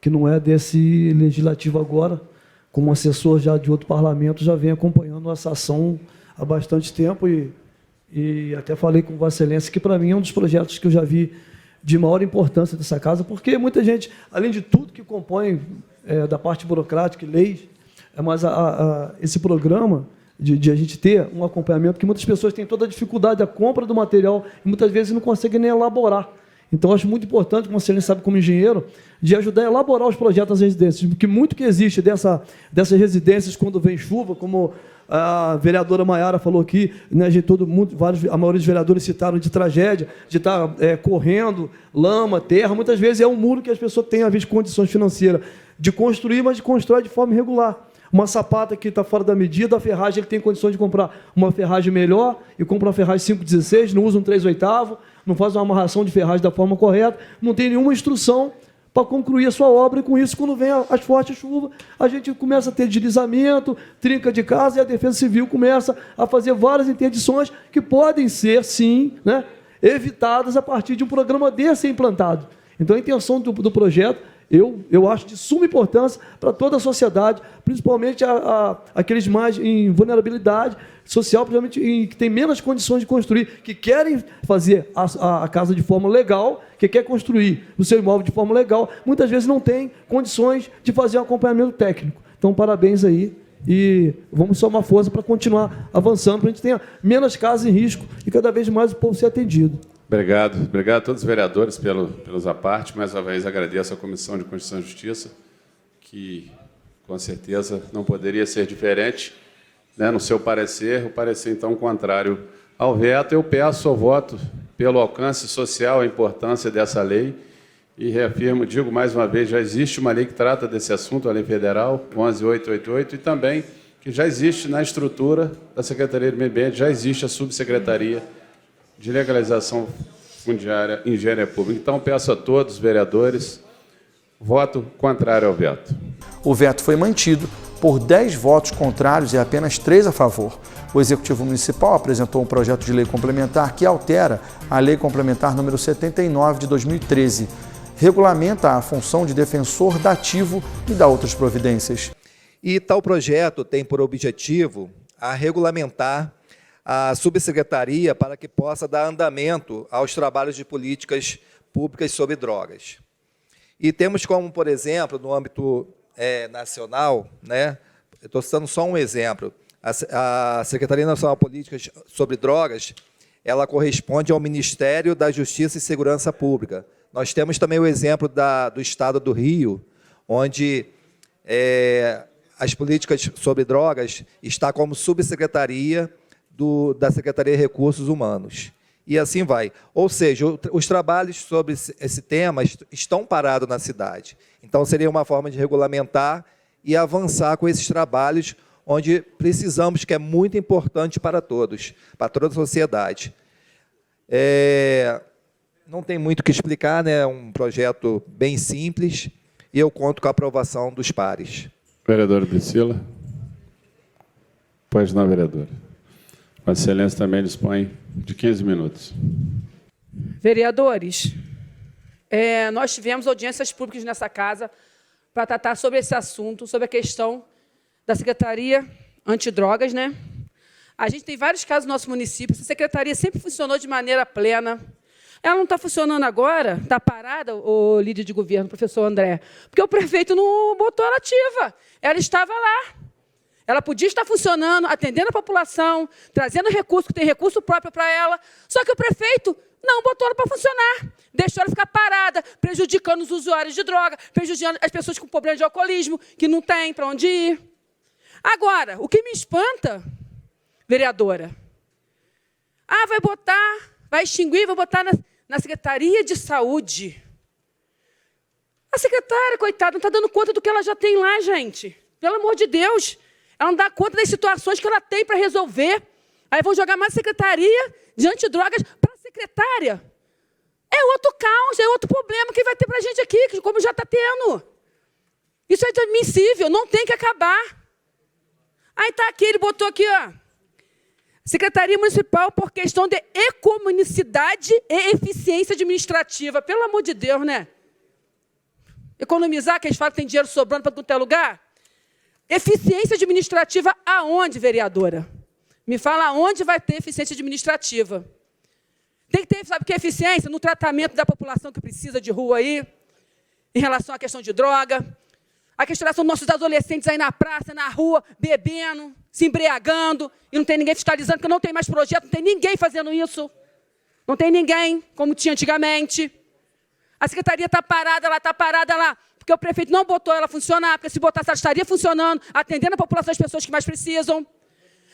que não é desse legislativo agora, como assessor já de outro parlamento, já vem acompanhando essa ação há bastante tempo e até falei com Vossa Excelência que, para mim, é um dos projetos que eu já vi de maior importância dessa casa, porque muita gente, além de tudo que compõe da parte burocrática e leis, mas esse programa de a gente ter um acompanhamento, que muitas pessoas têm toda a dificuldade da compra do material e muitas vezes não conseguem nem elaborar. Então, acho muito importante, como você sabe, como engenheiro, de ajudar a elaborar os projetos das residências, porque muito que existe dessas residências quando vem chuva, como a vereadora Maiara falou aqui, né, a maioria dos vereadores citaram de tragédia, de estar correndo, lama, terra, muitas vezes é um muro que as pessoas têm, às vezes, condições financeiras de construir, mas de constrói de forma irregular. Uma sapata que está fora da medida, a ferragem ele tem condições de comprar uma ferragem melhor e compra uma ferragem 5,16, não usa um 3/8, não faz uma amarração de ferragem da forma correta, não tem nenhuma instrução para concluir a sua obra, e com isso, quando vem as fortes chuvas, a gente começa a ter deslizamento, trinca de casa, e a Defesa Civil começa a fazer várias interdições que podem ser, sim, né, evitadas a partir de um programa desse implantado. Então, a intenção do projeto, eu acho de suma importância para toda a sociedade, principalmente aqueles mais em vulnerabilidade social, principalmente que têm menos condições de construir, que querem fazer a casa de forma legal, que quer construir o seu imóvel de forma legal, muitas vezes não tem condições de fazer um acompanhamento técnico. Então, parabéns aí e vamos somar força para continuar avançando, para a gente ter menos casas em risco e cada vez mais o povo ser atendido. Obrigado. Obrigado a todos os vereadores pelos apartes. Mais uma vez agradeço à Comissão de Constituição e Justiça, que, com certeza, não poderia ser diferente, né, no seu parecer, o parecer, então, contrário ao veto. Eu peço o voto pelo alcance social, a importância dessa lei, e reafirmo, digo mais uma vez, já existe uma lei que trata desse assunto, a Lei Federal 11.888, e também que já existe na estrutura da Secretaria do Meio Ambiente, já existe a Subsecretaria de Legalização Fundiária e Engenharia Pública. Então, peço a todos os vereadores voto contrário ao veto. O veto foi mantido por 10 votos contrários e apenas 3 a favor. O Executivo Municipal apresentou um projeto de lei complementar que altera a Lei Complementar número 79 de 2013. Regulamenta a função de defensor dativo e dá outras providências. E tal projeto tem por objetivo a regulamentar a subsecretaria para que possa dar andamento aos trabalhos de políticas públicas sobre drogas. E temos como, por exemplo, no âmbito nacional, né, eu estou citando só um exemplo, a Secretaria Nacional de Políticas sobre Drogas, ela corresponde ao Ministério da Justiça e Segurança Pública. Nós temos também o exemplo do Estado do Rio, onde as políticas sobre drogas está como subsecretaria da Secretaria de Recursos Humanos. E assim vai. Ou seja, os trabalhos sobre esse tema estão parados na cidade. Então, seria uma forma de regulamentar e avançar com esses trabalhos, onde precisamos, que é muito importante para todos, para toda a sociedade. Não tem muito o que explicar, né? É um projeto bem simples, e eu conto com a aprovação dos pares. Vereadora Priscila. Pois não, vereadora. Vossa Excelência também dispõe de 15 minutos. Vereadores, nós tivemos audiências públicas nessa casa para tratar sobre esse assunto, sobre a questão da Secretaria Antidrogas, né? A gente tem vários casos no nosso município, essa secretaria sempre funcionou de maneira plena. Ela não está funcionando agora, está parada, o líder de governo, professor André, porque o prefeito não botou ela ativa. Ela estava lá. Ela podia estar funcionando, atendendo a população, trazendo recurso, que tem recurso próprio para ela, só que o prefeito não botou ela para funcionar. Deixou ela ficar parada, prejudicando os usuários de droga, prejudicando as pessoas com problema de alcoolismo, que não tem para onde ir. Agora, o que me espanta, vereadora, vai extinguir, vai botar na Secretaria de Saúde. A secretária, coitada, não está dando conta do que ela já tem lá, gente. Pelo amor de Deus. Ela não dá conta das situações que ela tem para resolver. Aí vão jogar mais secretaria de antidrogas para a secretária. É outro caos, é outro problema que vai ter para a gente aqui, como já está tendo. Isso é inadmissível, não tem que acabar. Aí está aqui, ele botou aqui, ó. Secretaria Municipal por questão de economicidade e eficiência administrativa. Pelo amor de Deus, né? Economizar, que eles falam que tem dinheiro sobrando para qualquer lugar? Eficiência administrativa aonde, vereadora? Me fala aonde vai ter eficiência administrativa. Tem que ter, sabe o que é eficiência? No tratamento da população que precisa de rua aí, em relação à questão de droga, a questão dos nossos adolescentes aí na praça, na rua, bebendo, se embriagando, e não tem ninguém fiscalizando, porque não tem mais projeto, não tem ninguém fazendo isso. Não tem ninguém, como tinha antigamente. A secretaria está parada lá, porque o prefeito não botou ela funcionar, porque se botasse ela estaria funcionando, atendendo a população, as pessoas que mais precisam.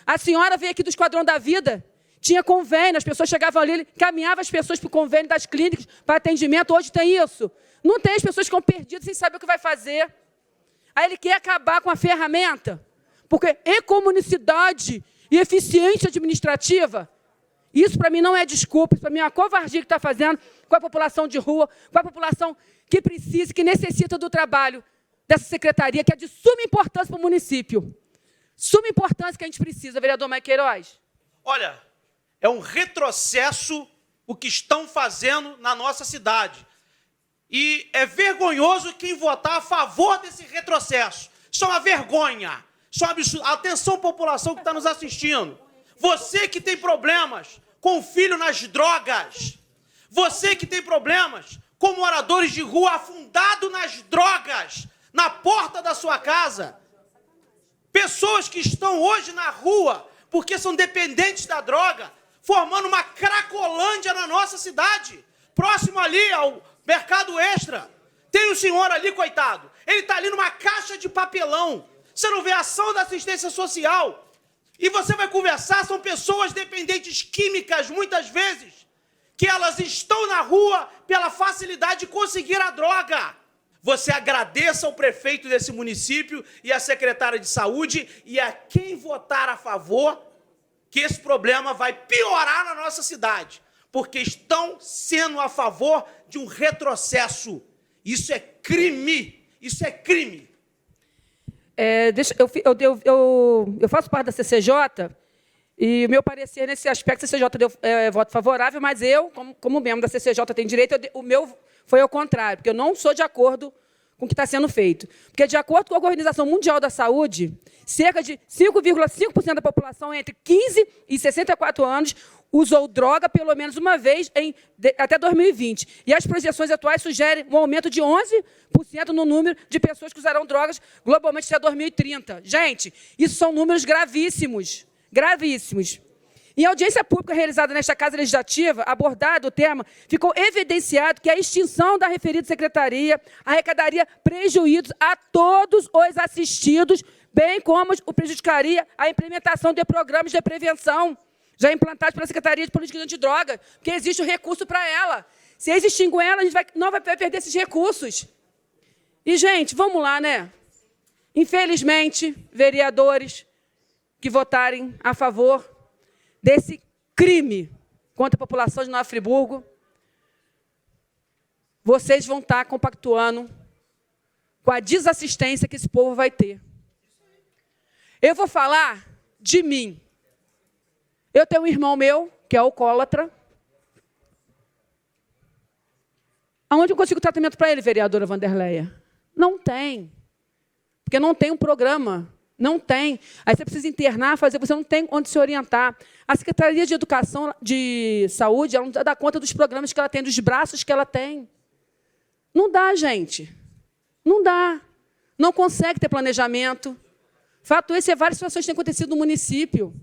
A senhora veio aqui do Esquadrão da Vida, tinha convênio, as pessoas chegavam ali, caminhava as pessoas para o convênio das clínicas, para atendimento, hoje tem isso. Não tem, as pessoas ficam perdidas sem saber o que vai fazer. Aí ele quer acabar com a ferramenta, porque economicidade e eficiência administrativa, isso para mim não é desculpa, isso para mim é uma covardia que está fazendo com a população de rua, com a população que precisa, que necessita do trabalho dessa secretaria, que é de suma importância para o município. Suma importância que a gente precisa, vereador Mike Queiroz. Olha, é um retrocesso o que estão fazendo na nossa cidade. E é vergonhoso quem votar a favor desse retrocesso. Isso é uma vergonha. Isso é um absurdo. Atenção, população que está nos assistindo. Você que tem problemas com o filho nas drogas. Você que tem problemas com moradores de rua afundado nas drogas, na porta da sua casa. Pessoas que estão hoje na rua porque são dependentes da droga, formando uma cracolândia na nossa cidade. Próximo ali ao Mercado Extra. Tem um senhor ali, coitado. Ele está ali numa caixa de papelão. Você não vê a ação da assistência social. E você vai conversar, são pessoas dependentes químicas, muitas vezes, que elas estão na rua pela facilidade de conseguir a droga. Você agradeça ao prefeito desse município e à secretária de saúde e a quem votar a favor, que esse problema vai piorar na nossa cidade, porque estão sendo a favor de um retrocesso. Isso é crime. Isso é crime. Eu faço parte da CCJ e o meu parecer nesse aspecto, a CCJ deu voto favorável, mas eu, como membro da CCJ, tenho direito, o meu foi ao contrário, porque eu não sou de acordo com o que está sendo feito. Porque, de acordo com a Organização Mundial da Saúde, cerca de 5,5% da população entre 15 e 64 anos usou droga pelo menos uma vez até 2020. E as projeções atuais sugerem um aumento de 11% no número de pessoas que usarão drogas globalmente até 2030. Gente, isso são números gravíssimos. Gravíssimos. Em audiência pública realizada nesta Casa Legislativa, abordado o tema, ficou evidenciado que a extinção da referida secretaria arrecadaria prejuízos a todos os assistidos, bem como o prejudicaria a implementação de programas de prevenção já implantados pela Secretaria de Política Antidroga, porque existe o recurso para ela. Se eles extinguem ela, a gente não vai perder esses recursos. E, gente, vamos lá, né? Infelizmente, vereadores que votarem a favor desse crime contra a população de Nova Friburgo, vocês vão estar compactuando com a desassistência que esse povo vai ter. Eu vou falar de mim. Eu tenho um irmão meu, que é alcoólatra. Aonde eu consigo tratamento para ele, vereadora Vanderleia? Não tem. Porque não tem um programa. Não tem. Aí você precisa internar, fazer, você não tem onde se orientar. A Secretaria de Educação, de Saúde, ela não dá conta dos programas que ela tem, dos braços que ela tem. Não dá, gente. Não dá. Não consegue ter planejamento. Fato esse, várias situações têm acontecido no município.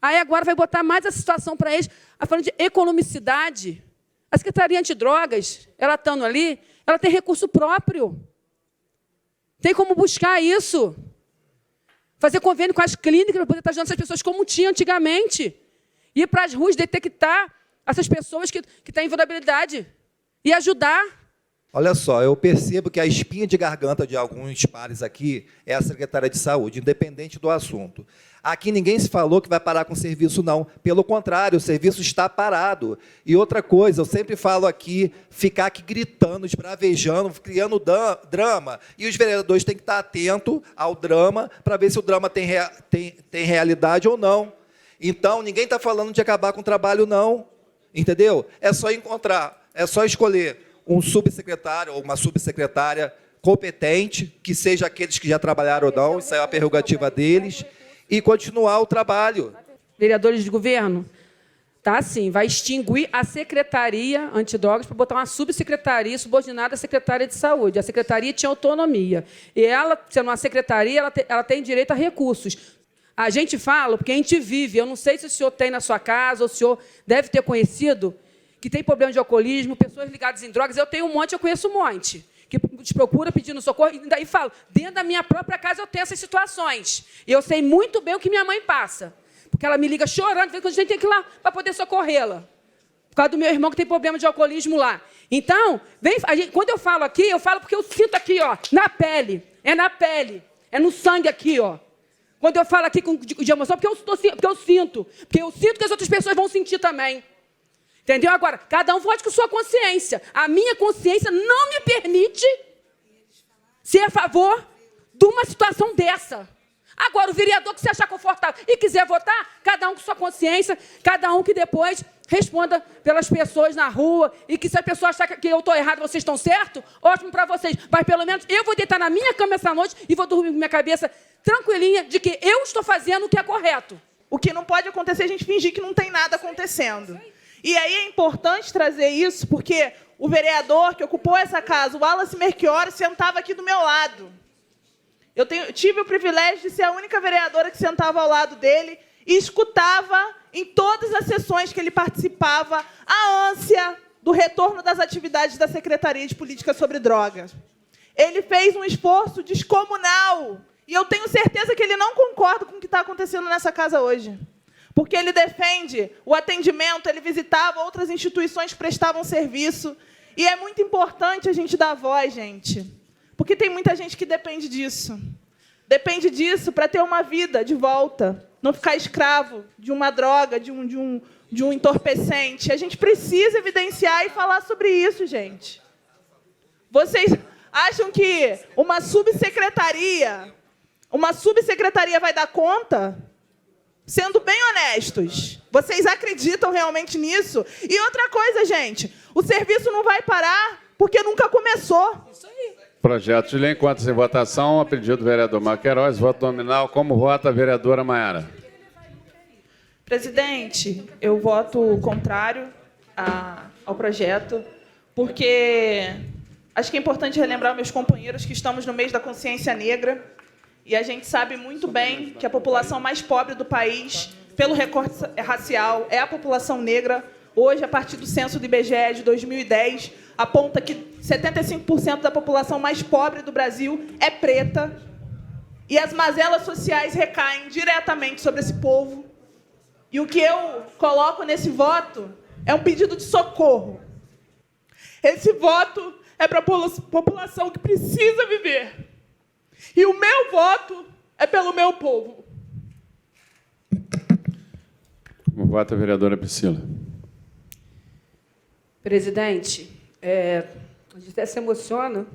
Aí agora vai botar mais essa situação para eles, falando de economicidade. A Secretaria Antidrogas, ela estando ali, ela tem recurso próprio. Tem como buscar isso. Fazer convênio com as clínicas para poder estar ajudando essas pessoas como tinha antigamente. Ir para as ruas detectar essas pessoas que têm vulnerabilidade e ajudar. Olha só, eu percebo que a espinha de garganta de alguns pares aqui é a secretária de saúde, independente do assunto. Aqui ninguém se falou que vai parar com o serviço, não. Pelo contrário, o serviço está parado. E outra coisa, eu sempre falo aqui, ficar aqui gritando, esbravejando, criando drama. E os vereadores têm que estar atentos ao drama para ver se o drama tem realidade ou não. Então, ninguém está falando de acabar com o trabalho, não. Entendeu? É só encontrar, é só escolher um subsecretário ou uma subsecretária competente, que seja aqueles que já trabalharam ou não, isso é a prerrogativa deles, e continuar o trabalho. Vereadores de governo, tá assim, vai extinguir a Secretaria Antidrogas para botar uma subsecretaria subordinada à Secretaria de Saúde. A Secretaria tinha autonomia. E ela, sendo uma secretaria, ela tem direito a recursos. A gente fala porque a gente vive. Eu não sei se o senhor tem na sua casa, ou o senhor deve ter conhecido, que tem problema de alcoolismo, pessoas ligadas em drogas. Eu tenho um monte, eu conheço um monte, que te procura pedindo socorro, e daí falo, dentro da minha própria casa eu tenho essas situações. E eu sei muito bem o que minha mãe passa. Porque ela me liga chorando, quando a gente tem que ir lá para poder socorrê-la. Por causa do meu irmão que tem problema de alcoolismo lá. Então, quando eu falo aqui, eu falo porque eu sinto aqui, ó, na pele, é no sangue aqui, ó. Quando eu falo aqui de emoção, porque eu sinto que as outras pessoas vão sentir também. Entendeu? Agora, cada um vote com sua consciência. A minha consciência não me permite ser a favor de uma situação dessa. Agora, o vereador que se achar confortável e quiser votar, cada um com sua consciência, cada um que depois responda pelas pessoas na rua, e que se a pessoa achar que eu estou errado, vocês estão certos, ótimo para vocês. Mas, pelo menos, eu vou deitar na minha cama essa noite e vou dormir com minha cabeça tranquilinha de que eu estou fazendo o que é correto. O que não pode acontecer é a gente fingir que não tem nada acontecendo. E aí é importante trazer isso, porque o vereador que ocupou essa casa, o Wallace Melchiori, sentava aqui do meu lado. Eu tive o privilégio de ser a única vereadora que sentava ao lado dele e escutava em todas as sessões que ele participava a ânsia do retorno das atividades da Secretaria de Política sobre Drogas. Ele fez um esforço descomunal e eu tenho certeza que ele não concorda com o que está acontecendo nessa casa hoje. Porque ele defende o atendimento, ele visitava outras instituições que prestavam serviço. E é muito importante a gente dar voz, gente. Porque tem muita gente que depende disso. Depende disso para ter uma vida de volta. Não ficar escravo de uma droga, de um entorpecente. A gente precisa evidenciar e falar sobre isso, gente. Vocês acham que uma subsecretaria vai dar conta? Sendo bem honestos, vocês acreditam realmente nisso? E outra coisa, gente, o serviço não vai parar porque nunca começou. Isso aí. Projeto de lei encontra-se em votação. A pedido do vereador Marco Queiroz, voto nominal. Como vota a vereadora Maiara? Presidente, eu voto contrário ao projeto, porque acho que é importante relembrar meus companheiros que estamos no mês da consciência negra. E a gente sabe muito bem que a população mais pobre do país, pelo recorte racial, é a população negra. Hoje, a partir do censo do IBGE de 2010, aponta que 75% da população mais pobre do Brasil é preta. E as mazelas sociais recaem diretamente sobre esse povo. E o que eu coloco nesse voto é um pedido de socorro. Esse voto é para a população que precisa viver. E o meu voto é pelo meu povo. Como vota a vereadora Priscila? Presidente, a gente até se emociona,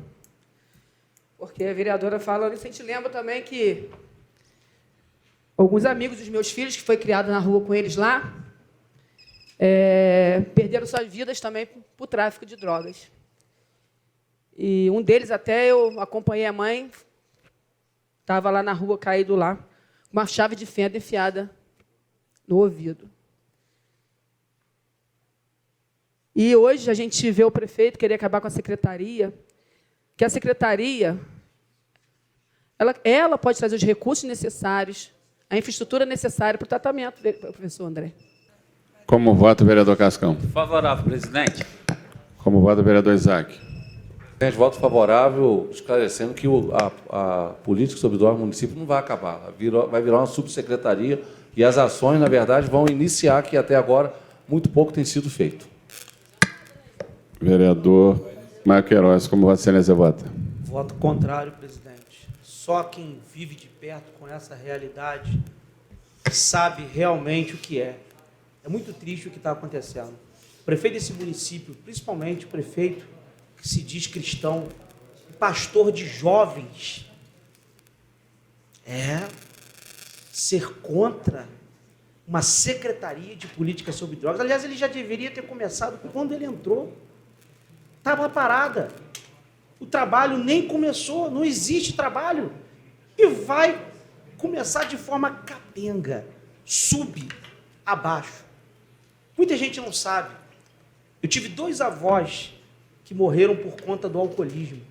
porque a vereadora fala, a gente lembra também que alguns amigos dos meus filhos, que foi criado na rua com eles lá, perderam suas vidas também por tráfico de drogas. E um deles, até eu acompanhei a mãe, estava lá na rua, caído lá, com uma chave de fenda enfiada no ouvido. E hoje a gente vê o prefeito querer acabar com a secretaria, que a secretaria ela pode trazer os recursos necessários, a infraestrutura necessária para o tratamento dele, professor André. Como vota o vereador Cascão? Favorável, presidente. Como vota o vereador Isaac? Voto favorável, esclarecendo que a política sobre drogas no município não vai acabar. Vai virar uma subsecretaria e as ações, na verdade, vão iniciar, que até agora muito pouco tem sido feito. Vereador Marco Queiroz, como Vossa Excelência vota? Voto contrário, presidente. Só quem vive de perto com essa realidade sabe realmente o que é. É muito triste o que está acontecendo. O prefeito desse município, principalmente o prefeito que se diz cristão, pastor de jovens, ser contra uma secretaria de política sobre drogas. Aliás, ele já deveria ter começado quando ele entrou. Estava parada. O trabalho nem começou, não existe trabalho. E vai começar de forma capenga, abaixo. Muita gente não sabe. Eu tive 2 avós que morreram por conta do alcoolismo.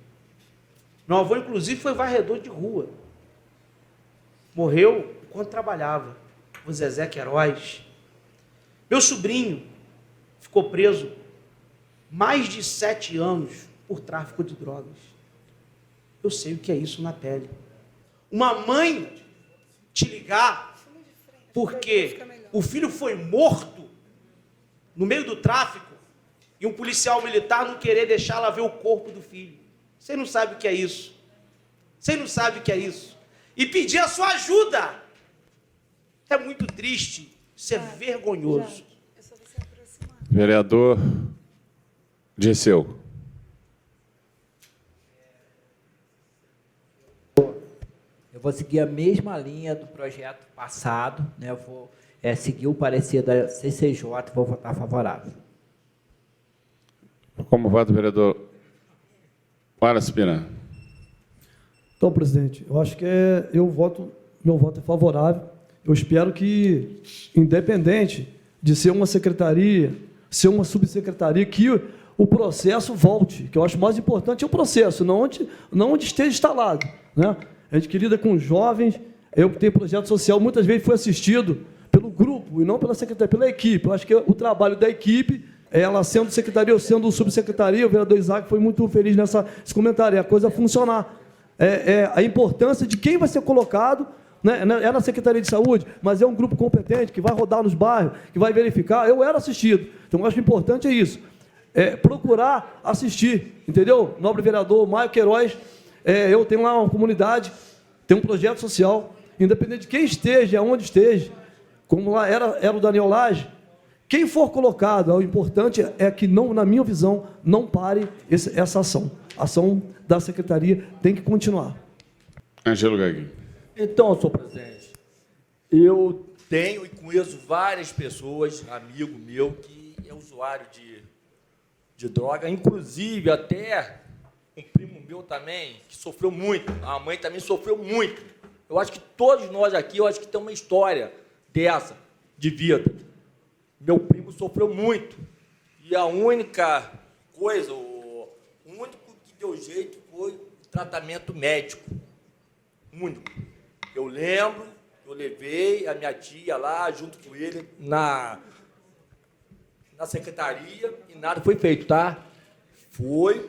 Meu avô, inclusive, foi varredor de rua. Morreu enquanto trabalhava. O Zezé Queiroz. Meu sobrinho ficou preso mais de 7 anos por tráfico de drogas. Eu sei o que é isso na pele. Uma mãe te ligar porque o filho foi morto no meio do tráfico e um policial militar não querer deixar ela ver o corpo do filho. Você não sabe o que é isso. Você não sabe o que é isso. E pedir a sua ajuda. É muito triste. Isso é vergonhoso. Vereador Dirceu. Eu vou seguir a mesma linha do projeto passado, né? Eu vou seguir o parecer da CCJ e vou votar favorável. Como vota o vereador Wallace Piran? Então, presidente, eu acho que meu voto é favorável. Eu espero que, independente de ser uma secretaria, ser uma subsecretaria, que o processo volte, que eu acho mais importante é o processo, não onde esteja instalado, né? A gente que lida com jovens, eu que tenho projeto social, muitas vezes fui assistido pelo grupo e não pela secretaria, pela equipe. Eu acho que o trabalho da equipe, ela sendo secretaria ou sendo subsecretaria, o vereador Isaac foi muito feliz nesse comentário, é a coisa funcionar. A importância de quem vai ser colocado, né? É na Secretaria de Saúde, mas é um grupo competente que vai rodar nos bairros, que vai verificar. Eu era assistido, então eu acho importante isso. Procurar assistir, entendeu? Nobre vereador Maio Queiroz, eu tenho lá uma comunidade, tem um projeto social, independente de quem esteja, aonde esteja, como lá era o Daniel Lage, quem for colocado, o importante é que, não, na minha visão, não pare essa ação. A ação da secretaria tem que continuar. Ângelo Gaguinho. Então, senhor presidente, eu tenho e conheço várias pessoas, amigo meu, que é usuário de droga, inclusive até um primo meu também, que sofreu muito, a mãe também sofreu muito. Eu acho que todos nós aqui, eu acho que tem uma história dessa, de vida. Meu primo sofreu muito. E a única coisa, o único que deu jeito foi o tratamento médico. Único. Eu lembro, eu levei a minha tia lá, junto com ele, na secretaria, e nada foi feito, tá? Foi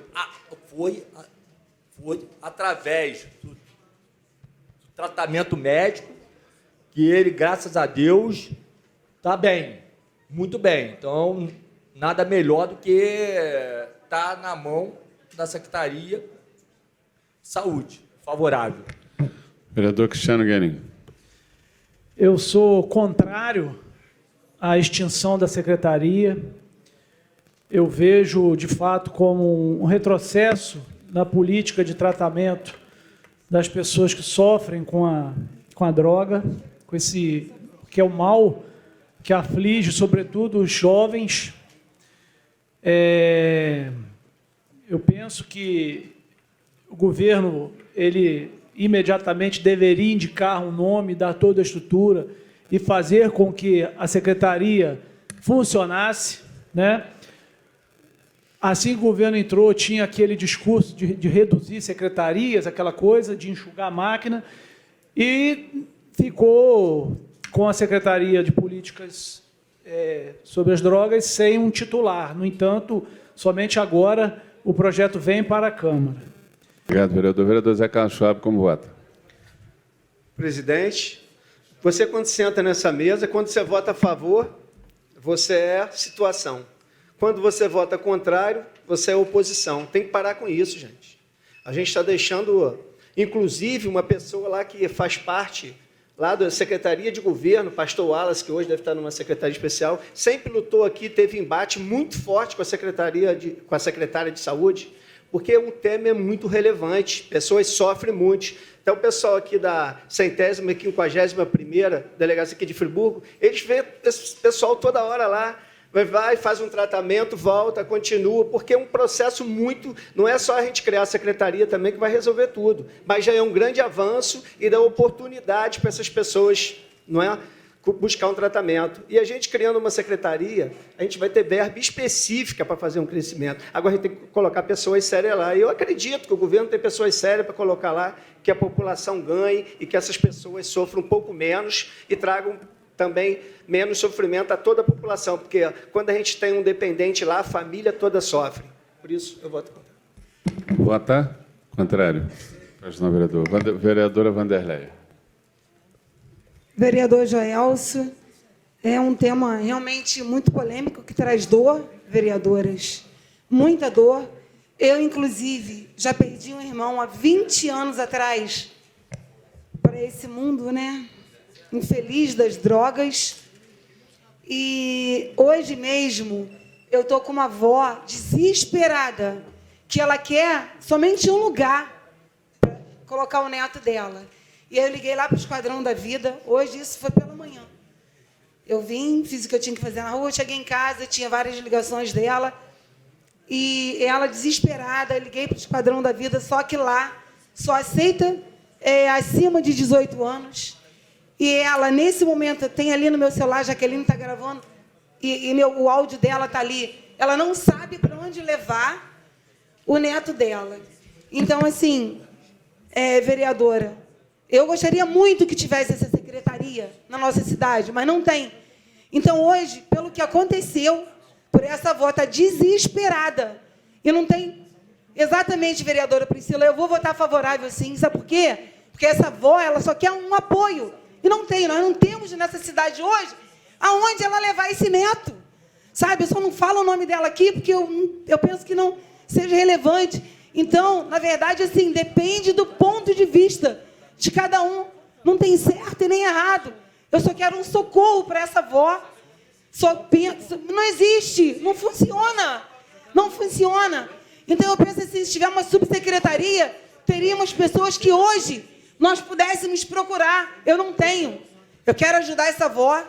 através do tratamento médico que ele, graças a Deus, está bem, muito bem. Então, nada melhor do que estar na mão da Secretaria de Saúde, favorável. Vereador Cristiano Guerin. Eu sou contrário à extinção da secretaria. Eu vejo, de fato, como um retrocesso na política de tratamento das pessoas que sofrem com a droga, com esse que é o mal que aflige, sobretudo, os jovens. Eu penso que o governo, ele imediatamente deveria indicar um nome, dar toda a estrutura e fazer com que a secretaria funcionasse, né? Assim que o governo entrou, tinha aquele discurso de reduzir secretarias, aquela coisa de enxugar a máquina, e ficou com a Secretaria de Políticas sobre as Drogas sem um titular. No entanto, somente agora o projeto vem para a Câmara. Obrigado, vereador. Vereador Zé Carlos Schwab, como vota? Presidente, você quando senta nessa mesa, quando você vota a favor, você é situação. Quando você vota contrário, você é oposição. Tem que parar com isso, gente. A gente está deixando, inclusive, uma pessoa lá que faz parte lá da Secretaria de Governo, pastor Wallace, que hoje deve estar numa secretaria especial, sempre lutou aqui, teve embate muito forte com a secretária de Saúde, porque o tema é muito relevante, pessoas sofrem muito. Então, o pessoal aqui da 151ª Delegacia aqui de Friburgo, eles veem esse pessoal toda hora lá, vai, faz um tratamento, volta, continua, porque é um processo muito... Não é só a gente criar a secretaria também que vai resolver tudo, mas já é um grande avanço e dá oportunidade para essas pessoas, não é, buscar um tratamento. E a gente criando uma secretaria, a gente vai ter verba específica para fazer um crescimento. Agora a gente tem que colocar pessoas sérias lá. E eu acredito que o governo tem pessoas sérias para colocar lá, que a população ganhe e que essas pessoas sofram um pouco menos e tragam também menos sofrimento a toda a população, porque quando a gente tem um dependente lá, a família toda sofre. Por isso, eu voto contra. Vota contrário. Próximo vereador. Vereadora Vanderleia. Vereador Joelso, é um tema realmente muito polêmico, que traz dor, vereadoras, muita dor. Eu, inclusive, já perdi um irmão há 20 anos atrás para esse mundo, né, infeliz das drogas. E hoje mesmo eu estou com uma avó desesperada, que ela quer somente um lugar para colocar o neto dela. E aí eu liguei lá para o Esquadrão da Vida, hoje isso foi pela manhã. Eu vim, fiz o que eu tinha que fazer na rua, cheguei em casa, tinha várias ligações dela, e ela desesperada, liguei para o Esquadrão da Vida, só que lá só aceita acima de 18 anos, e ela, nesse momento, tem ali no meu celular, a Jaqueline está gravando, o áudio dela está ali, ela não sabe para onde levar o neto dela. Então, assim, vereadora, eu gostaria muito que tivesse essa secretaria na nossa cidade, mas não tem. Então, hoje, pelo que aconteceu, por essa avó estar desesperada, e não tem... Exatamente, vereadora Priscila, eu vou votar favorável, sim. Sabe por quê? Porque essa avó, ela só quer um apoio. E não tem, nós não temos nessa cidade hoje aonde ela levar esse neto. Sabe, eu só não falo o nome dela aqui, porque eu penso que não seja relevante. Então, na verdade, assim, depende do ponto de vista de cada um. Não tem certo e nem errado. Eu só quero um socorro para essa avó. Só penso, não existe, não funciona. Não funciona. Então, eu penso assim, se tiver uma subsecretaria, teríamos pessoas que hoje nós pudéssemos procurar. Eu não tenho. Eu quero ajudar essa avó.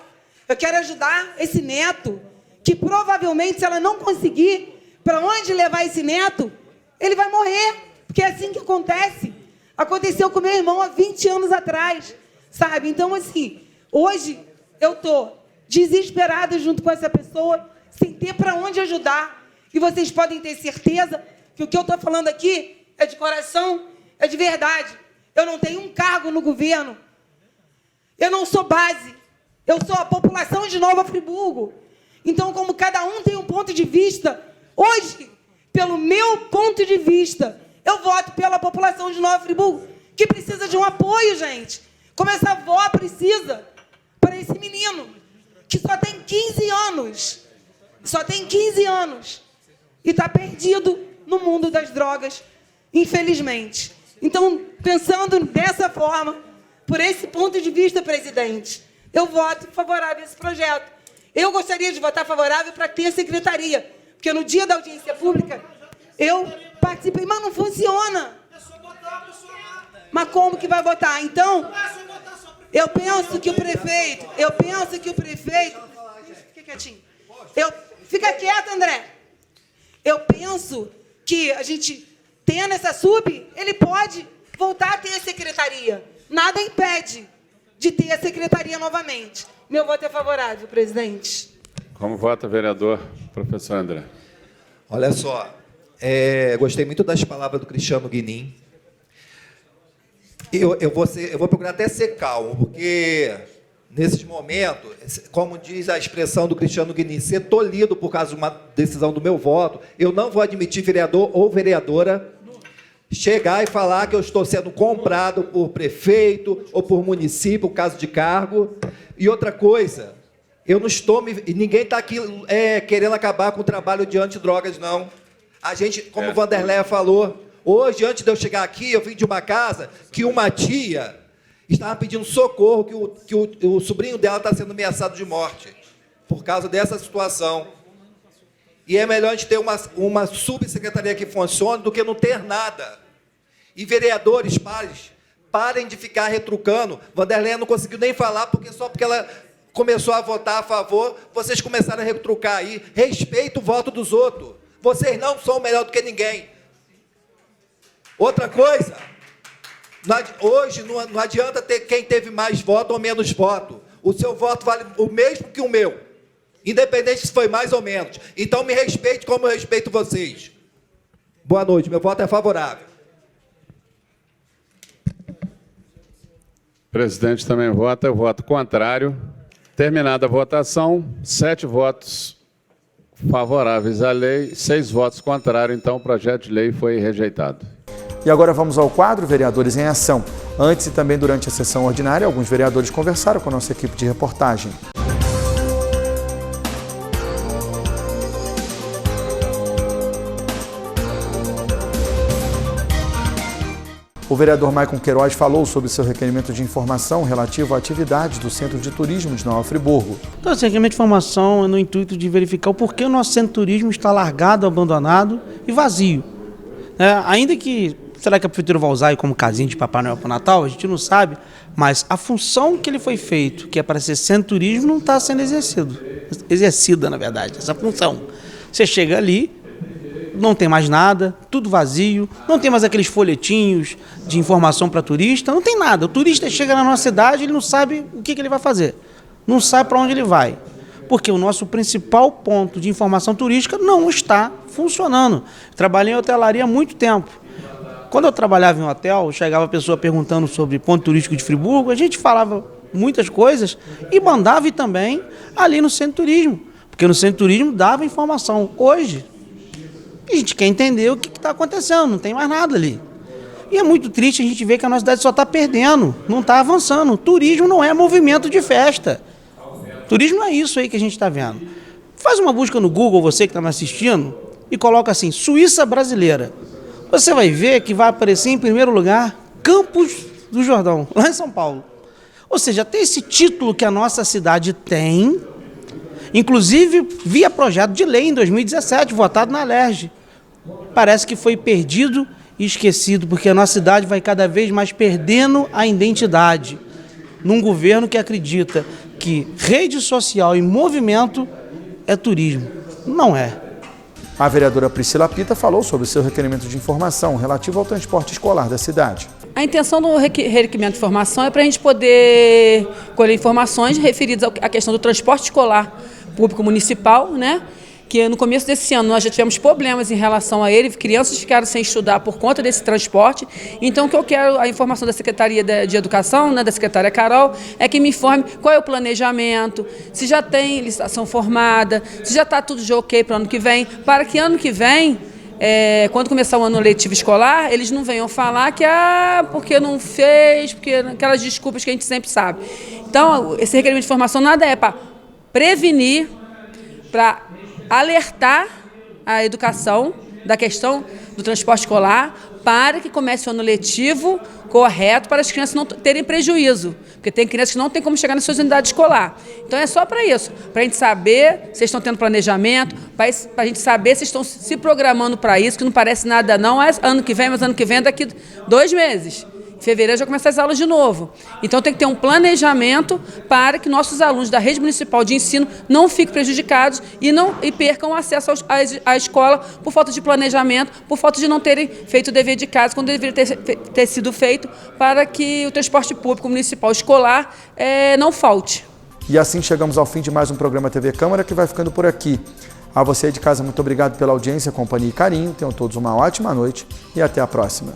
Eu quero ajudar esse neto, que provavelmente, se ela não conseguir para onde levar esse neto, ele vai morrer. Porque é assim que acontece. Aconteceu com meu irmão há 20 anos atrás, sabe? Então, assim, hoje eu estou desesperada junto com essa pessoa, sem ter para onde ajudar. E vocês podem ter certeza que o que eu estou falando aqui é de coração, é de verdade. Eu não tenho um cargo no governo. Eu não sou base. Eu sou a população de Nova Friburgo. Então, como cada um tem um ponto de vista, hoje, pelo meu ponto de vista, eu voto pela população de Nova Friburgo, que precisa de um apoio, gente. Como essa avó precisa para esse menino, que só tem 15 anos. Só tem 15 anos. E está perdido no mundo das drogas, infelizmente. Então, pensando dessa forma, por esse ponto de vista, presidente, eu voto favorável a esse projeto. Eu gostaria de votar favorável para ter a secretaria, porque no dia da audiência pública, eu participei, mas não funciona. Mas como que vai votar? Então, eu penso que o prefeito... Fica quietinho. Fica quieto, André. Eu penso que a gente, tendo essa sub, ele pode voltar a ter a secretaria. Nada impede de ter a secretaria novamente. Meu voto é favorável, presidente. Como vota, vereador professor André? Olha só, gostei muito das palavras do Cristiano Guinin. Eu vou procurar até ser calmo, porque nesses momentos, como diz a expressão do Cristiano Guinin, ser tolhido por causa de uma decisão do meu voto, eu não vou admitir vereador ou vereadora chegar e falar que eu estou sendo comprado por prefeito ou por município, caso de cargo. E outra coisa, eu não estou ninguém está aqui querendo acabar com o trabalho de antidrogas, não. A gente, como o Vanderleia falou, hoje, antes de eu chegar aqui, eu vim de uma casa que uma tia estava pedindo socorro, que o sobrinho dela está sendo ameaçado de morte por causa dessa situação. E é melhor a gente ter uma subsecretaria que funcione do que não ter nada. E vereadores, parem de ficar retrucando. Vanderleia não conseguiu nem falar, só porque ela começou a votar a favor, vocês começaram a retrucar aí. Respeita o voto dos outros. Vocês não são melhor do que ninguém. Outra coisa, hoje não adianta ter quem teve mais voto ou menos voto. O seu voto vale o mesmo que o meu, independente se foi mais ou menos. Então me respeite como eu respeito vocês. Boa noite, meu voto é favorável. O presidente também vota, eu voto contrário. Terminada a votação, 7 votos favoráveis à lei, 6 votos contrários, então o projeto de lei foi rejeitado. E agora vamos ao quadro Vereadores em Ação. Antes e também durante a sessão ordinária, alguns vereadores conversaram com a nossa equipe de reportagem. O vereador Maicon Queiroz falou sobre seu requerimento de informação relativo à atividade do Centro de Turismo de Nova Friburgo. Então, esse requerimento de informação é no intuito de verificar o porquê o nosso Centro de Turismo está largado, abandonado e vazio. Ainda que, será que a Prefeitura vai usar como casinha de Papai Noel para o Natal? A gente não sabe, mas a função que ele foi feito, que é para ser Centro de Turismo, não está sendo exercida, na verdade, essa função. Você chega ali, não tem mais nada, tudo vazio, não tem mais aqueles folhetinhos de informação para turista, não tem nada. O turista chega na nossa cidade, ele não sabe o que ele vai fazer, não sabe para onde ele vai, porque o nosso principal ponto de informação turística não está funcionando. Trabalhei em hotelaria há muito tempo. Quando eu trabalhava em hotel, chegava a pessoa perguntando sobre ponto turístico de Friburgo, a gente falava muitas coisas e mandava também ali no Centro de Turismo, porque no Centro de Turismo dava informação. Hoje, a gente quer entender o que está acontecendo, não tem mais nada ali. E é muito triste a gente ver que a nossa cidade só está perdendo, não está avançando. Turismo não é movimento de festa. Turismo é isso aí que a gente está vendo. Faz uma busca no Google, você que está me assistindo, e coloca assim, Suíça brasileira. Você vai ver que vai aparecer em primeiro lugar Campos do Jordão, lá em São Paulo. Ou seja, tem esse título que a nossa cidade tem, inclusive via projeto de lei em 2017, votado na Alerj. Parece que foi perdido e esquecido, porque a nossa cidade vai cada vez mais perdendo a identidade num governo que acredita que rede social e movimento é turismo. Não é. A vereadora Priscila Pita falou sobre seu requerimento de informação relativo ao transporte escolar da cidade. A intenção do requerimento de informação é para a gente poder colher informações referidas à questão do transporte escolar público municipal, né? Que no começo desse ano nós já tivemos problemas em relação a ele, crianças ficaram sem estudar por conta desse transporte. Então o que eu quero, a informação da Secretaria de Educação, né, da secretária Carol, é que me informe qual é o planejamento, se já tem licitação formada, se já está tudo de ok para o ano que vem, para que ano que vem, quando começar o ano letivo escolar, eles não venham falar que porque não fez, porque aquelas desculpas que a gente sempre sabe. Então esse requerimento de informação nada é para prevenir, para alertar a educação da questão do transporte escolar para que comece o ano letivo correto para as crianças não terem prejuízo, porque tem crianças que não têm como chegar na sua unidade escolar. Então é só para isso, para a gente saber se estão tendo planejamento, para a gente saber se estão se programando para isso, que não parece nada não, é ano que vem, mas ano que vem é daqui 2 meses. Em fevereiro já começa as aulas de novo. Então tem que ter um planejamento para que nossos alunos da rede municipal de ensino não fiquem prejudicados e percam acesso à escola por falta de planejamento, por falta de não terem feito o dever de casa, quando deveria ter sido feito, para que o transporte público municipal escolar não falte. E assim chegamos ao fim de mais um programa TV Câmara, que vai ficando por aqui. A você de casa, muito obrigado pela audiência, companhia e carinho. Tenham todos uma ótima noite e até a próxima.